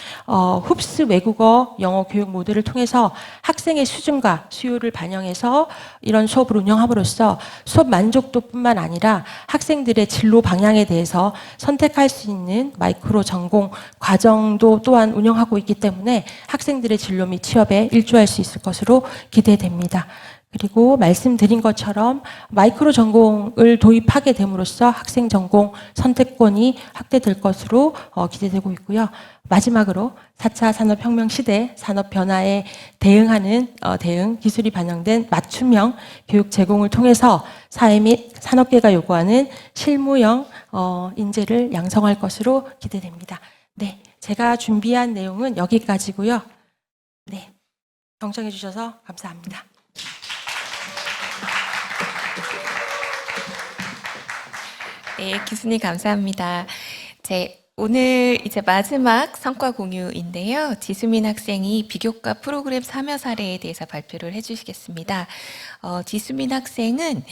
S3: 흡스 외국어 영어 교육 모델을 통해서 학생의 수준과 수요를 반영해서 이런 수업을 운영함으로써 수업 만족도뿐만 아니라 학생들의 진로 방향에 대해서 선택할 수 있는 마이크로 전공 과정도 또한 운영하고 있기 때문에 학생들의 진로 및 취업에 일조할 수 있을 것으로 기대됩니다. 그리고 말씀드린 것처럼 마이크로 전공을 도입하게 됨으로써 학생 전공 선택권이 확대될 것으로 기대되고 있고요. 마지막으로 4차 산업혁명 시대 산업 변화에 대응하는 대응 기술이 반영된 맞춤형 교육 제공을 통해서 사회 및 산업계가 요구하는 실무형 인재를 양성할 것으로 기대됩니다. 네, 제가 준비한 내용은 여기까지고요. 네, 경청해 주셔서 감사합니다.
S1: 네, 교수님 감사합니다. 오늘 이제 마지막 성과 공유인데요. 지수민 학생이 비교과 프로그램 참여 사례에 대해서 발표를 해주시겠습니다. 지수민 학생은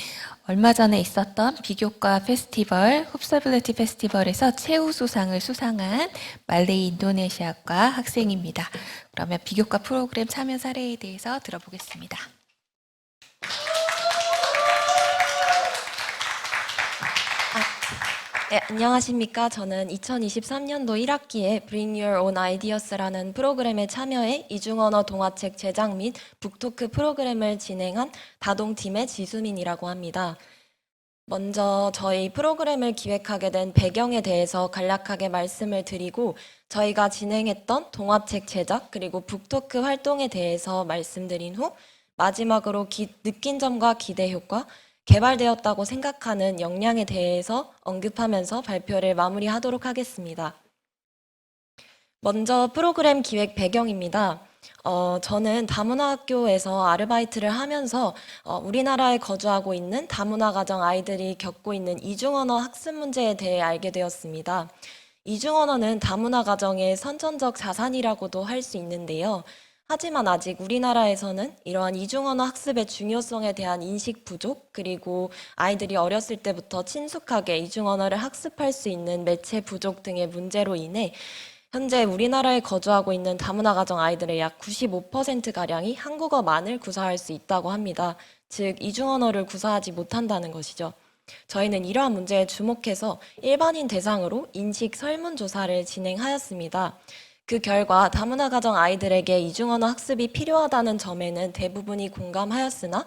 S1: 얼마 전에 있었던 비교과 페스티벌, 흡서빌리티 페스티벌에서 최우수상을 수상한 말레이 인도네시아과 학생입니다. 그러면 비교과 프로그램 참여 사례에 대해서 들어보겠습니다.
S4: 네, 안녕하십니까. 저는 2023년도 1학기에 Bring Your Own Ideas라는 프로그램에 참여해 이중언어 동화책 제작 및 북토크 프로그램을 진행한 다동팀의 지수민이라고 합니다. 먼저 저희 프로그램을 기획하게 된 배경에 대해서 간략하게 말씀을 드리고 저희가 진행했던 동화책 제작 그리고 북토크 활동에 대해서 말씀드린 후 마지막으로 느낀 점과 기대 효과, 개발되었다고 생각하는 역량에 대해서 언급하면서 발표를 마무리하도록 하겠습니다. 먼저 프로그램 기획 배경입니다. 저는 다문화학교에서 아르바이트를 하면서 우리나라에 거주하고 있는 다문화 가정 아이들이 겪고 있는 이중언어 학습 문제에 대해 알게 되었습니다. 이중언어는 다문화 가정의 선천적 자산이라고도 할 수 있는데요. 하지만 아직 우리나라에서는 이러한 이중언어 학습의 중요성에 대한 인식 부족, 그리고 아이들이 어렸을 때부터 친숙하게 이중언어를 학습할 수 있는 매체 부족 등의 문제로 인해 현재 우리나라에 거주하고 있는 다문화 가정 아이들의 약 95%가량이 한국어만을 구사할 수 있다고 합니다. 즉, 이중언어를 구사하지 못한다는 것이죠. 저희는 이러한 문제에 주목해서 일반인 대상으로 인식 설문조사를 진행하였습니다. 그 결과 다문화 가정 아이들에게 이중언어 학습이 필요하다는 점에는 대부분이 공감하였으나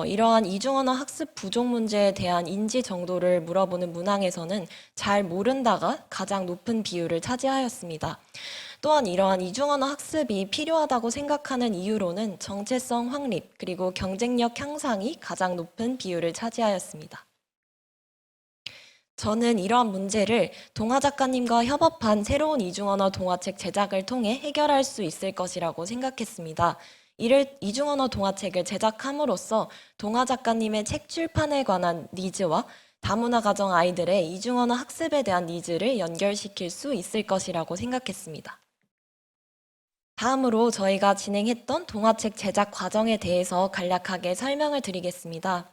S4: 이러한 이중언어 학습 부족 문제에 대한 인지 정도를 물어보는 문항에서는 잘 모른다가 가장 높은 비율을 차지하였습니다. 또한 이러한 이중언어 학습이 필요하다고 생각하는 이유로는 정체성 확립 그리고 경쟁력 향상이 가장 높은 비율을 차지하였습니다. 저는 이러한 문제를 동화 작가님과 협업한 새로운 이중언어 동화책 제작을 통해 해결할 수 있을 것이라고 생각했습니다. 이중언어 동화책을 제작함으로써 동화 작가님의 책 출판에 관한 니즈와 다문화 가정 아이들의 이중언어 학습에 대한 니즈를 연결시킬 수 있을 것이라고 생각했습니다. 다음으로 저희가 진행했던 동화책 제작 과정에 대해서 간략하게 설명을 드리겠습니다.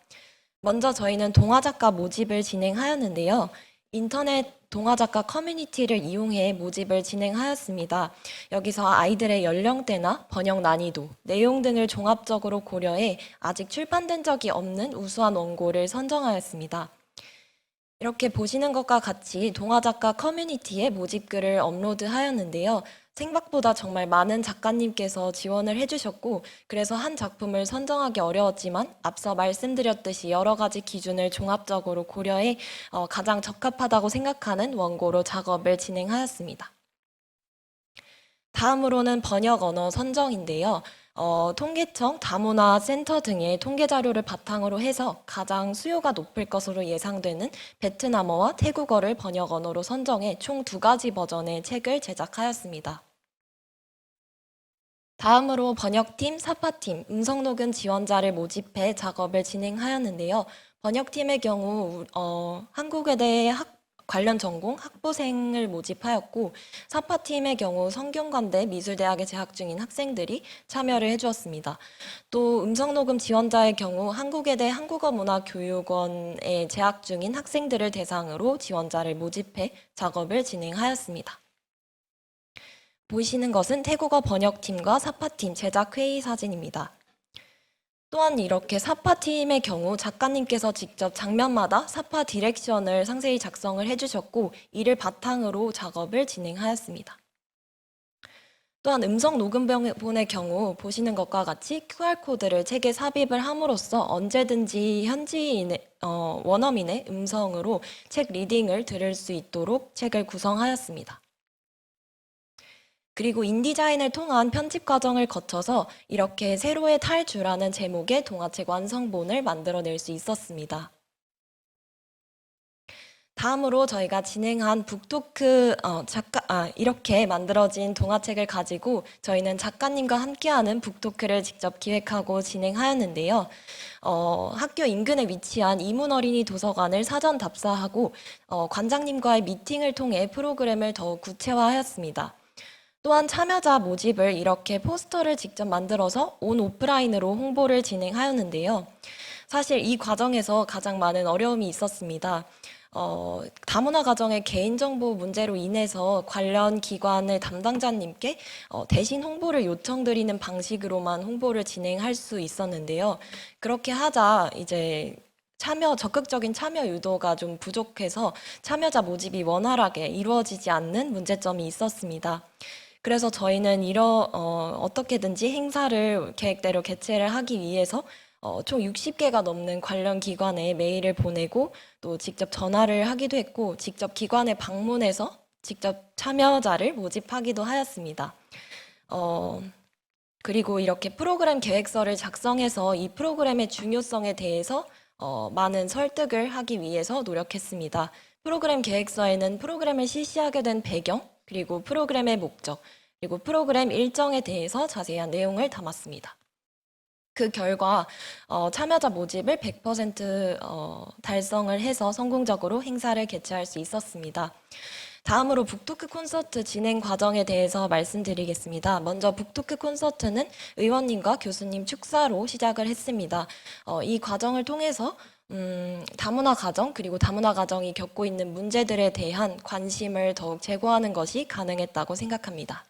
S4: 먼저 저희는 동화작가 모집을 진행하였는데요. 인터넷 동화작가 커뮤니티를 이용해 모집을 진행하였습니다. 여기서 아이들의 연령대나 번역 난이도, 내용 등을 종합적으로 고려해 아직 출판된 적이 없는 우수한 원고를 선정하였습니다. 이렇게 보시는 것과 같이 동화작가 커뮤니티에 모집글을 업로드하였는데요. 생각보다 정말 많은 작가님께서 지원을 해주셨고 그래서 한 작품을 선정하기 어려웠지만 앞서 말씀드렸듯이 여러 가지 기준을 종합적으로 고려해 가장 적합하다고 생각하는 원고로 작업을 진행하였습니다. 다음으로는 번역 언어 선정인데요. 통계청, 다문화센터 등의 통계 자료를 바탕으로 해서 가장 수요가 높을 것으로 예상되는 베트남어와 태국어를 번역 언어로 선정해 총 2가지 버전의 책을 제작하였습니다. 다음으로 번역팀, 사파팀, 음성녹음 지원자를 모집해 작업을 진행하였는데요. 번역팀의 경우 한국외대 관련 전공 학부생을 모집하였고, 사파팀의 경우 성균관대 미술대학에 재학 중인 학생들이 참여를 해주었습니다. 또 음성녹음 지원자의 경우 한국외대 한국어문화교육원에 재학 중인 학생들을 대상으로 지원자를 모집해 작업을 진행하였습니다. 보이시는 것은 태국어 번역팀과 사파팀 제작 회의 사진입니다. 또한 이렇게 사파팀의 경우 작가님께서 직접 장면마다 사파 디렉션을 상세히 작성을 해주셨고, 이를 바탕으로 작업을 진행하였습니다. 또한 음성 녹음본의 경우 보시는 것과 같이 QR코드를 책에 삽입을 함으로써 언제든지 현지인의 원어민의 음성으로 책 리딩을 들을 수 있도록 책을 구성하였습니다. 그리고 인디자인을 통한 편집 과정을 거쳐서 이렇게 세로의 탈주라는 제목의 동화책 완성본을 만들어낼 수 있었습니다. 다음으로 저희가 진행한 북토크 이렇게 만들어진 동화책을 가지고 저희는 작가님과 함께하는 북토크를 직접 기획하고 진행하였는데요. 학교 인근에 위치한 이문어린이 도서관을 사전 답사하고 관장님과의 미팅을 통해 프로그램을 더욱 구체화하였습니다. 또한 참여자 모집을 이렇게 포스터를 직접 만들어서 온 오프라인으로 홍보를 진행하였는데요. 사실 이 과정에서 가장 많은 어려움이 있었습니다. 다문화 가정의 개인정보 문제로 인해서 관련 기관의 담당자님께 대신 홍보를 요청드리는 방식으로만 홍보를 진행할 수 있었는데요. 그렇게 하자 이제 적극적인 참여 유도가 좀 부족해서 참여자 모집이 원활하게 이루어지지 않는 문제점이 있었습니다. 그래서 저희는 어떻게든지 행사를 계획대로 개최를 하기 위해서 총 60개가 넘는 관련 기관에 메일을 보내고 또 직접 전화를 하기도 했고 직접 기관에 방문해서 직접 참여자를 모집하기도 하였습니다. 그리고 이렇게 프로그램 계획서를 작성해서 이 프로그램의 중요성에 대해서 많은 설득을 하기 위해서 노력했습니다. 프로그램 계획서에는 프로그램을 실시하게 된 배경, 그리고 프로그램의 목적, 그리고 프로그램 일정에 대해서 자세한 내용을 담았습니다. 그 결과 참여자 모집을 100% 달성을 해서 성공적으로 행사를 개최할 수 있었습니다. 다음으로 북토크 콘서트 진행 과정에 대해서 말씀드리겠습니다. 먼저 북토크 콘서트는 의원님과 교수님 축사로 시작을 했습니다. 이 과정을 통해서 다문화 가정 그리고 다문화 가정이 겪고 있는 문제들에 대한 관심을 더욱 제고하는 것이 가능했다고 생각합니다.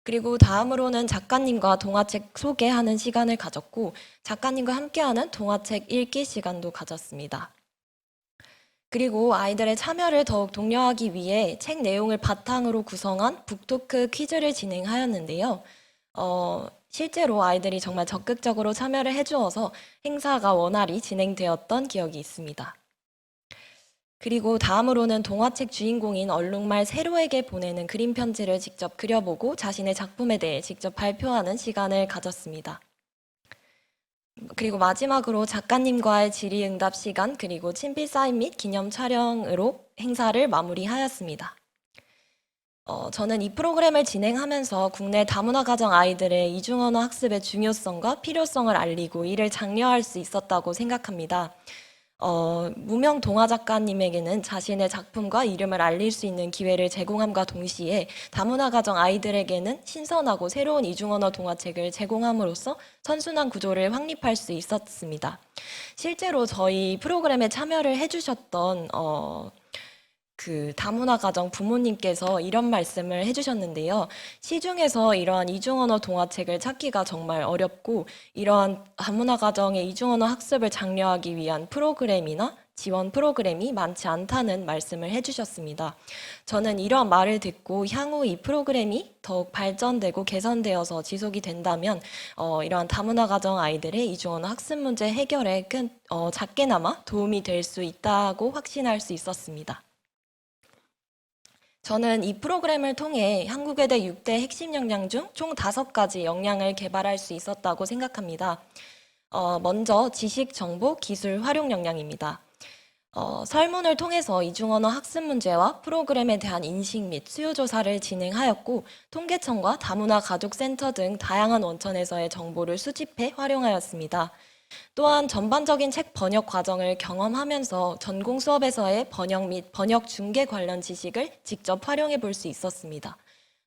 S4: 그리고 다음으로는 작가님과 동화책 소개하는 시간을 가졌고 작가님과 함께하는 동화책 읽기 시간도 가졌습니다. 그리고 아이들의 참여를 더욱 독려하기 위해 책 내용을 바탕으로 구성한 북토크 퀴즈를 진행하였는데요. 실제로 아이들이 정말 적극적으로 참여를 해주어서 행사가 원활히 진행되었던 기억이 있습니다. 그리고 다음으로는 동화책 주인공인 얼룩말 세로에게 보내는 그림 편지를 직접 그려보고 자신의 작품에 대해 직접 발표하는 시간을 가졌습니다. 그리고 마지막으로 작가님과의 질의응답 시간 그리고 친필 사인 및 기념 촬영으로 행사를 마무리하였습니다. 저는 이 프로그램을 진행하면서 국내 다문화 가정 아이들의 이중언어 학습의 중요성과 필요성을 알리고 이를 장려할 수 있었다고 생각합니다. 무명 동화 작가님에게는 자신의 작품과 이름을 알릴 수 있는 기회를 제공함과 동시에 다문화 가정 아이들에게는 신선하고 새로운 이중언어 동화책을 제공함으로써 선순환 구조를 확립할 수 있었습니다. 실제로 저희 프로그램에 참여를 해주셨던 그 다문화 가정 부모님께서 이런 말씀을 해주셨는데요. 시중에서 이러한 이중언어 동화책을 찾기가 정말 어렵고 이러한 다문화 가정의 이중언어 학습을 장려하기 위한 프로그램이나 지원 프로그램이 많지 않다는 말씀을 해주셨습니다. 저는 이러한 말을 듣고 향후 이 프로그램이 더욱 발전되고 개선되어서 지속이 된다면 이러한 다문화 가정 아이들의 이중언어 학습 문제 해결에 작게나마 도움이 될 수 있다고 확신할 수 있었습니다. 저는 이 프로그램을 통해 한국외대 6대 핵심 역량 중 총 5가지 역량을 개발할 수 있었다고 생각합니다. 먼저 지식, 정보, 기술 활용 역량입니다. 설문을 통해서 이중언어 학습 문제와 프로그램에 대한 인식 및 수요 조사를 진행하였고, 통계청과 다문화 가족센터 등 다양한 원천에서의 정보를 수집해 활용하였습니다. 또한 전반적인 책 번역 과정을 경험하면서 전공 수업에서의 번역 및 번역 중개 관련 지식을 직접 활용해 볼 수 있었습니다.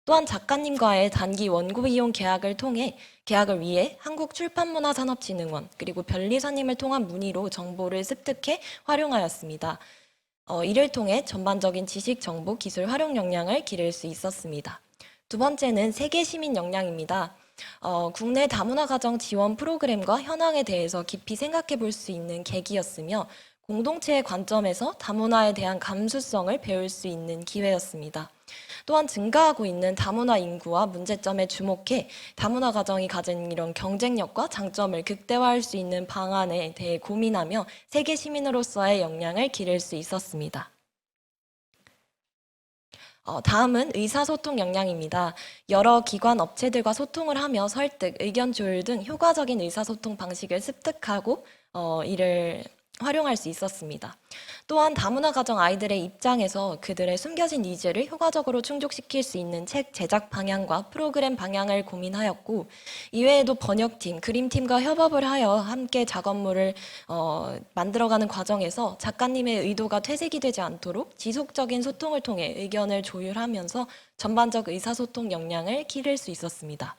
S4: 또한 작가님과의 단기 원고 이용 계약을 위해 한국출판문화산업진흥원 그리고 변리사님을 통한 문의로 정보를 습득해 활용하였습니다. 이를 통해 전반적인 지식, 정보, 기술 활용 역량을 기를 수 있었습니다. 두 번째는 세계 시민 역량입니다. 국내 다문화 가정 지원 프로그램과 현황에 대해서 깊이 생각해 볼 수 있는 계기였으며, 공동체의 관점에서 다문화에 대한 감수성을 배울 수 있는 기회였습니다. 또한 증가하고 있는 다문화 인구와 문제점에 주목해 다문화 가정이 가진 이런 경쟁력과 장점을 극대화할 수 있는 방안에 대해 고민하며 세계 시민으로서의 역량을 기를 수 있었습니다. 다음은 의사소통 역량입니다. 여러 기관, 업체들과 소통을 하며 설득, 의견 조율 등 효과적인 의사소통 방식을 습득하고 이를 활용할 수 있었습니다. 또한 다문화 가정 아이들의 입장에서 그들의 숨겨진 니즈를 효과적으로 충족시킬 수 있는 책 제작 방향과 프로그램 방향을 고민하였고, 이외에도 번역팀, 그림팀과 협업을 하여 함께 작업물을 만들어가는 과정에서 작가님의 의도가 퇴색이 되지 않도록 지속적인 소통을 통해 의견을 조율하면서 전반적 의사소통 역량을 기를 수 있었습니다.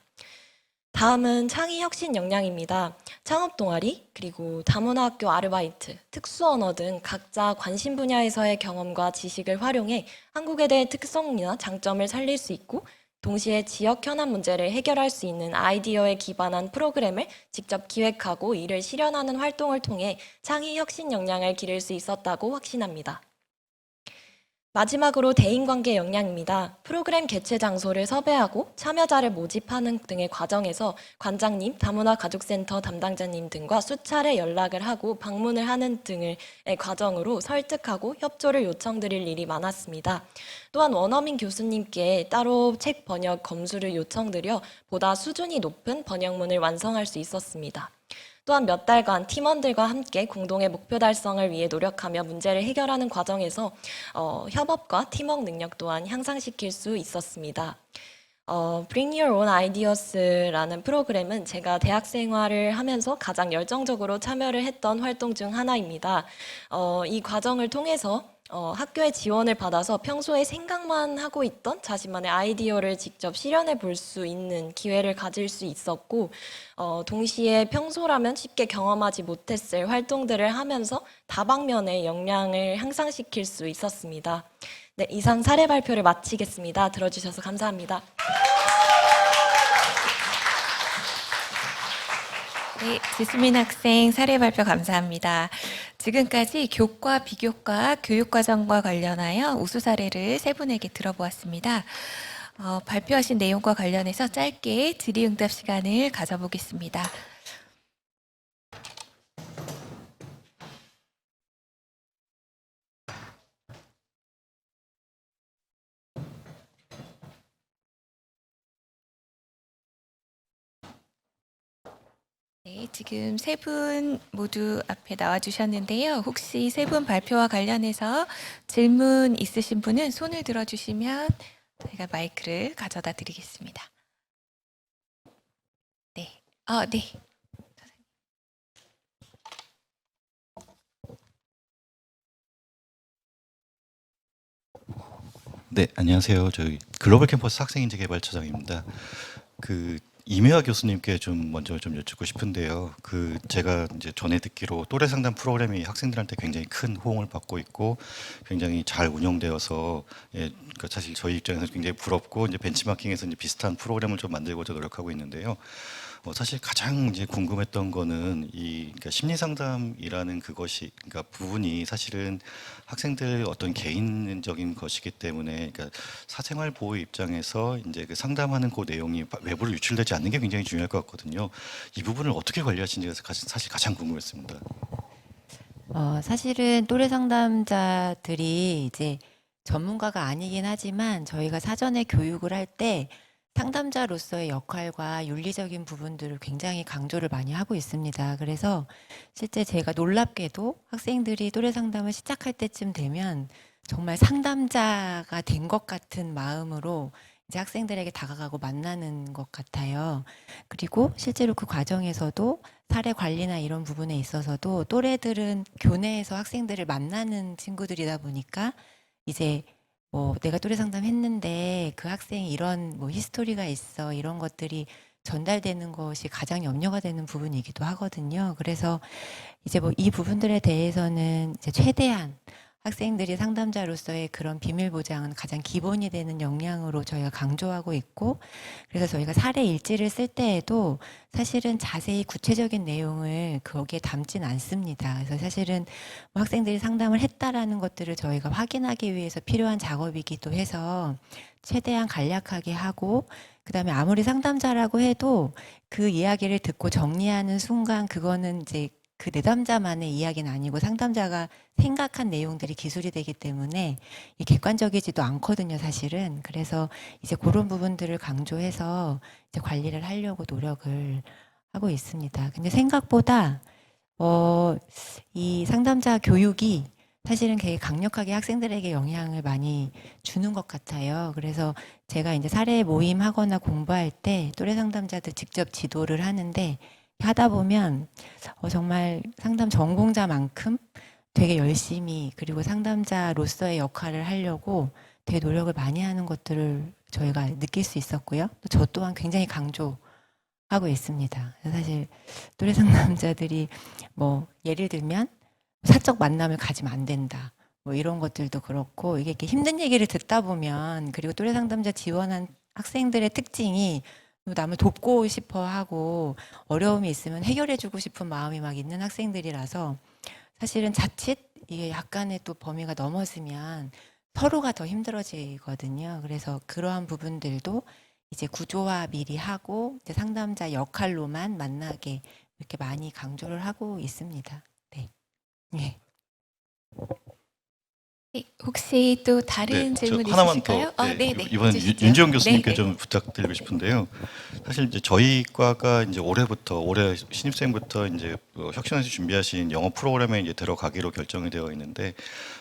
S4: 다음은 창의혁신 역량입니다. 창업 동아리, 그리고 다문화학교 아르바이트, 특수언어 등 각자 관심 분야에서의 경험과 지식을 활용해 한국에 대해 특성이나 장점을 살릴 수 있고, 동시에 지역 현안 문제를 해결할 수 있는 아이디어에 기반한 프로그램을 직접 기획하고 이를 실현하는 활동을 통해 창의혁신 역량을 기를 수 있었다고 확신합니다. 마지막으로 대인관계 역량입니다. 프로그램 개최 장소를 섭외하고 참여자를 모집하는 등의 과정에서 관장님, 다문화 가족센터 담당자님 등과 수차례 연락을 하고 방문을 하는 등의 과정으로 설득하고 협조를 요청드릴 일이 많았습니다. 또한 원어민 교수님께 따로 책 번역 검수를 요청드려 보다 수준이 높은 번역문을 완성할 수 있었습니다. 또한 몇 달간 팀원들과 함께 공동의 목표 달성을 위해 노력하며 문제를 해결하는 과정에서 협업과 팀워크 능력 또한 향상시킬 수 있었습니다. Bring Your Own Ideas라는 프로그램은 제가 대학 생활을 하면서 가장 열정적으로 참여를 했던 활동 중 하나입니다. 이 과정을 통해서 학교의 지원을 받아서 평소에 생각만 하고 있던 자신만의 아이디어를 직접 실현해 볼 수 있는 기회를 가질 수 있었고, 동시에 평소라면 쉽게 경험하지 못했을 활동들을 하면서 다방면의 역량을 향상시킬 수 있었습니다. 네, 이상 사례 발표를 마치겠습니다. 들어주셔서 감사합니다.
S1: 네, 지수민 학생 사례 발표 감사합니다. 지금까지 교과, 비교과, 교육과정과 관련하여 우수 사례를 세 분에게 들어보았습니다. 발표하신 내용과 관련해서 짧게 질의응답 시간을 가져보겠습니다. 네, 지금 세 분 모두 앞에 나와주셨는데요. 혹시 세 분 발표와 관련해서 질문 있으신 분은 손을 들어주시면 저희가 마이크를 가져다 드리겠습니다. 네, 네.
S5: 네, 안녕하세요. 저희 글로벌 캠퍼스 학생인재 개발처장입니다. 이매화 교수님께 좀 먼저 좀 여쭙고 싶은데요. 제가 이제 전에 듣기로 또래 상담 프로그램이 학생들한테 굉장히 큰 호응을 받고 있고 굉장히 잘 운영되어서 사실 저희 입장에서 굉장히 부럽고 이제 벤치마킹에서 이제 비슷한 프로그램을 좀 만들고자 노력하고 있는데요. 사실 가장 이제 궁금했던 거는 그러니까 심리 상담이라는 그러니까 부분이 사실은 학생들 어떤 개인적인 것이기 때문에, 그러니까 사생활 보호 입장에서 이제 상담하는 그 내용이 외부로 유출되지 않는 게 굉장히 중요할 것 같거든요. 이 부분을 어떻게 관리하시는지가 사실 가장 궁금했습니다.
S2: 사실은 또래 상담자들이 이제 전문가가 아니긴 하지만 저희가 사전에 교육을 할 때 상담자로서의 역할과 윤리적인 부분들을 굉장히 강조를 많이 하고 있습니다. 그래서 실제 제가 놀랍게도 학생들이 또래 상담을 시작할 때쯤 되면 정말 상담자가 된 것 같은 마음으로 이제 학생들에게 다가가고 만나는 것 같아요. 그리고 실제로 그 과정에서도 사례 관리나 이런 부분에 있어서도 또래들은 교내에서 학생들을 만나는 친구들이다 보니까 이제 뭐 내가 또래 상담했는데 그 학생이 이런 뭐 히스토리가 있어 이런 것들이 전달되는 것이 가장 염려가 되는 부분이기도 하거든요. 그래서 이제 뭐 이 부분들에 대해서는 이제 최대한 학생들이 상담자로서의 그런 비밀 보장은 가장 기본이 되는 역량으로 저희가 강조하고 있고, 그래서 저희가 사례 일지를 쓸 때에도 사실은 자세히 구체적인 내용을 거기에 담진 않습니다. 그래서 사실은 뭐 학생들이 상담을 했다라는 것들을 저희가 확인하기 위해서 필요한 작업이기도 해서 최대한 간략하게 하고, 그다음에 아무리 상담자라고 해도 그 이야기를 듣고 정리하는 순간 그거는 이제 그 내담자만의 이야기는 아니고 상담자가 생각한 내용들이 기술이 되기 때문에 이 객관적이지도 않거든요, 사실은. 그래서 이제 그런 부분들을 강조해서 이제 관리를 하려고 노력을 하고 있습니다. 근데 생각보다 이 상담자 교육이 사실은 되게 강력하게 학생들에게 영향을 많이 주는 것 같아요. 그래서 제가 이제 사례 모임 하거나 공부할 때 또래 상담자들 직접 지도를 하는데 하다 보면 정말 상담 전공자만큼 되게 열심히 그리고 상담자로서의 역할을 하려고 되게 노력을 많이 하는 것들을 저희가 느낄 수 있었고요. 또 저 또한 굉장히 강조하고 있습니다. 그래서 사실 또래 상담자들이 뭐 예를 들면 사적 만남을 가지면 안 된다. 뭐 이런 것들도 그렇고 이게 이렇게 힘든 얘기를 듣다 보면 그리고 또래 상담자 지원한 학생들의 특징이 남을 돕고 싶어 하고 어려움이 있으면 해결해주고 싶은 마음이 막 있는 학생들이라서 사실은 자칫 이게 약간의 또 범위가 넘어지면 서로가 더 힘들어지거든요. 그래서 그러한 부분들도 이제 구조화 미리 하고 이제 상담자 역할로만 만나게 이렇게 많이 강조를 하고 있습니다. 네. 네.
S1: 네, 혹시 또 다른
S5: 저
S1: 질문
S5: 하나만
S1: 있으실까요?
S5: 더
S1: 네네.
S5: 이번
S1: 해주시죠.
S5: 윤지영 교수님께
S1: 네네.
S5: 좀 부탁드리고 싶은데요. 사실 이제 저희 과가 이제 올해 신입생부터 이제 혁신에서 준비하신 영어 프로그램에 이제 들어가기로 결정이 되어 있는데,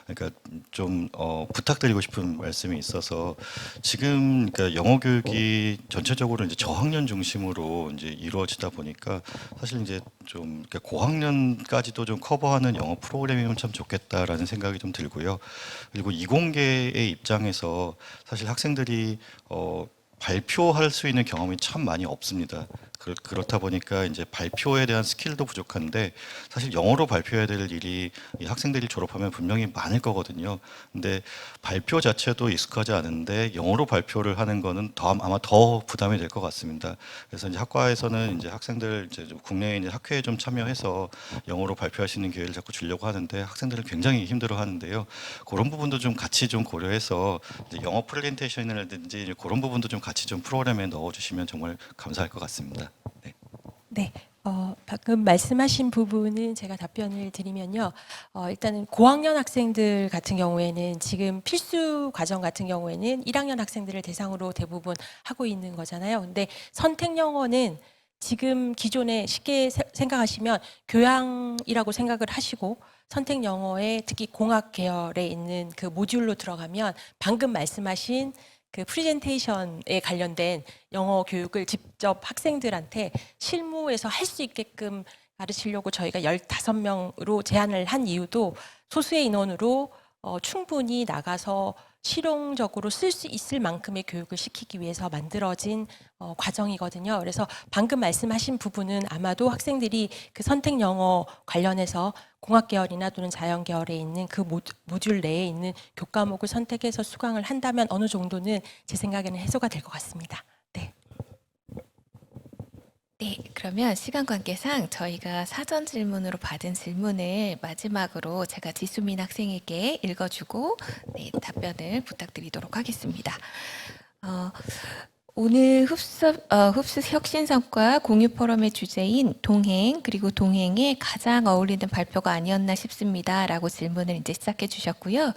S5: 그러니까 좀 부탁드리고 싶은 말씀이 있어서 지금 그러니까 영어 교육이 전체적으로 이제 저학년 중심으로 이제 이루어지다 보니까 사실 이제 좀 그러니까 고학년까지도 좀 커버하는 영어 프로그램이면 참 좋겠다라는 생각이 좀 들고요. 그리고 이공계의 입장에서 사실 학생들이 발표할 수 있는 경험이 참 많이 없습니다. 그렇다 보니까 이제 발표에 대한 스킬도 부족한데 사실 영어로 발표해야 될 일이 이 학생들이 졸업하면 분명히 많을 거거든요. 근데 발표 자체도 익숙하지 않은데 영어로 발표를 하는 거는 아마 더 부담이 될 것 같습니다. 그래서 이제 학과에서는 이제 학생들 이제 국내에 이제 학회에 좀 참여해서 영어로 발표할 수 있는 기회를 자꾸 주려고 하는데 학생들은 굉장히 힘들어 하는데요. 그런 부분도 좀 같이 좀 고려해서 이제 영어 프레젠테이션이라든지 그런 부분도 좀 같이 좀 프로그램에 넣어주시면 정말 감사할 것 같습니다. 네.
S3: 네. 방금 말씀하신 부분은 제가 답변을 드리면요. 일단은 고학년 학생들 같은 경우에는 지금 필수 과정 같은 경우에는 1학년 학생들을 대상으로 대부분 하고 있는 거잖아요. 근데 선택 영어는 지금 기존에 쉽게 생각하시면 교양이라고 생각을 하시고 선택 영어에 특히 공학 계열에 있는 그 모듈로 들어가면 방금 말씀하신 그 프레젠테이션에 관련된 영어 교육을 직접 학생들한테 실무에서 할 수 있게끔 가르치려고 저희가 15명으로 제한을 한 이유도 소수의 인원으로 충분히 나가서 실용적으로 쓸 수 있을 만큼의 교육을 시키기 위해서 만들어진 과정이거든요. 그래서 방금 말씀하신 부분은 아마도 학생들이 그 선택 영어 관련해서 공학 계열이나 또는 자연 계열에 있는 그 모듈 내에 있는 교과목을 선택해서 수강을 한다면 어느 정도는 제 생각에는 해소가 될 것 같습니다. 네.
S1: 네, 그러면 시간 관계상 저희가 사전 질문으로 받은 질문을 마지막으로 제가 지수민 학생에게 읽어주고 답변을 부탁드리도록 하겠습니다. 오늘 흡수 혁신 성과 공유 포럼의 주제인 동행 그리고 동행에 가장 어울리는 발표가 아니었나 싶습니다라고 질문을 이제 시작해 주셨고요.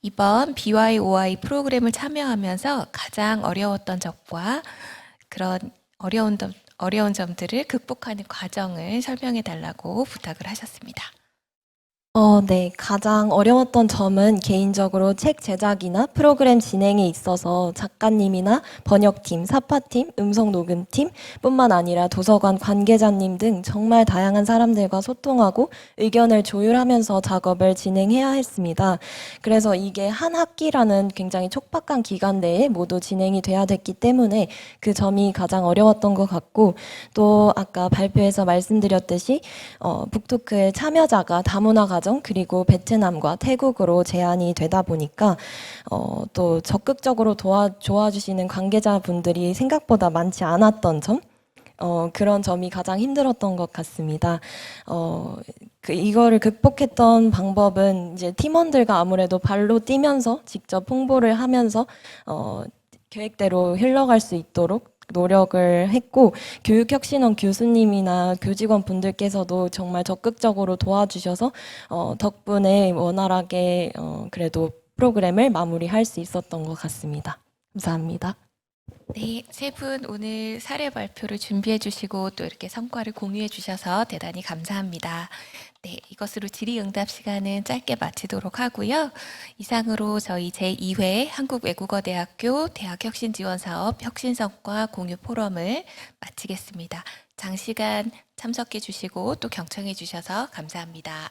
S1: 이번 BYOI 프로그램을 참여하면서 가장 어려웠던 점과 그런 어려운 점들을 극복하는 과정을 설명해 달라고 부탁을 하셨습니다.
S4: 네. 가장 어려웠던 점은 개인적으로 책 제작이나 프로그램 진행에 있어서 작가님이나 번역팀, 사파팀, 음성 녹음팀 뿐만 아니라 도서관 관계자님 등 정말 다양한 사람들과 소통하고 의견을 조율하면서 작업을 진행해야 했습니다. 그래서 이게 한 학기라는 굉장히 촉박한 기간 내에 모두 진행이 돼야 됐기 때문에 그 점이 가장 어려웠던 것 같고, 또 아까 발표에서 말씀드렸듯이 북토크의 참여자가 다문화 가정 그리고 베트남과 태국으로 제한이 되다 보니까 또 적극적으로 도와주시는 관계자분들이 생각보다 많지 않았던 점, 그런 점이 가장 힘들었던 것 같습니다. 이거를 극복했던 방법은 이제 팀원들과 아무래도 발로 뛰면서 직접 홍보를 하면서 계획대로 흘러갈 수 있도록 노력을 했고, 교육혁신원 교수님이나 교직원 분들께서도 정말 적극적으로 도와주셔서 덕분에 원활하게 그래도 프로그램을 마무리할 수 있었던 것 같습니다. 감사합니다.
S1: 네, 세 분 오늘 사례 발표를 준비해 주시고 또 이렇게 성과를 공유해 주셔서 대단히 감사합니다. 네, 이것으로 질의응답 시간은 짧게 마치도록 하고요. 이상으로 저희 제2회 한국외국어대학교 대학혁신지원사업 혁신성과 공유 포럼을 마치겠습니다. 장시간 참석해 주시고 또 경청해 주셔서 감사합니다.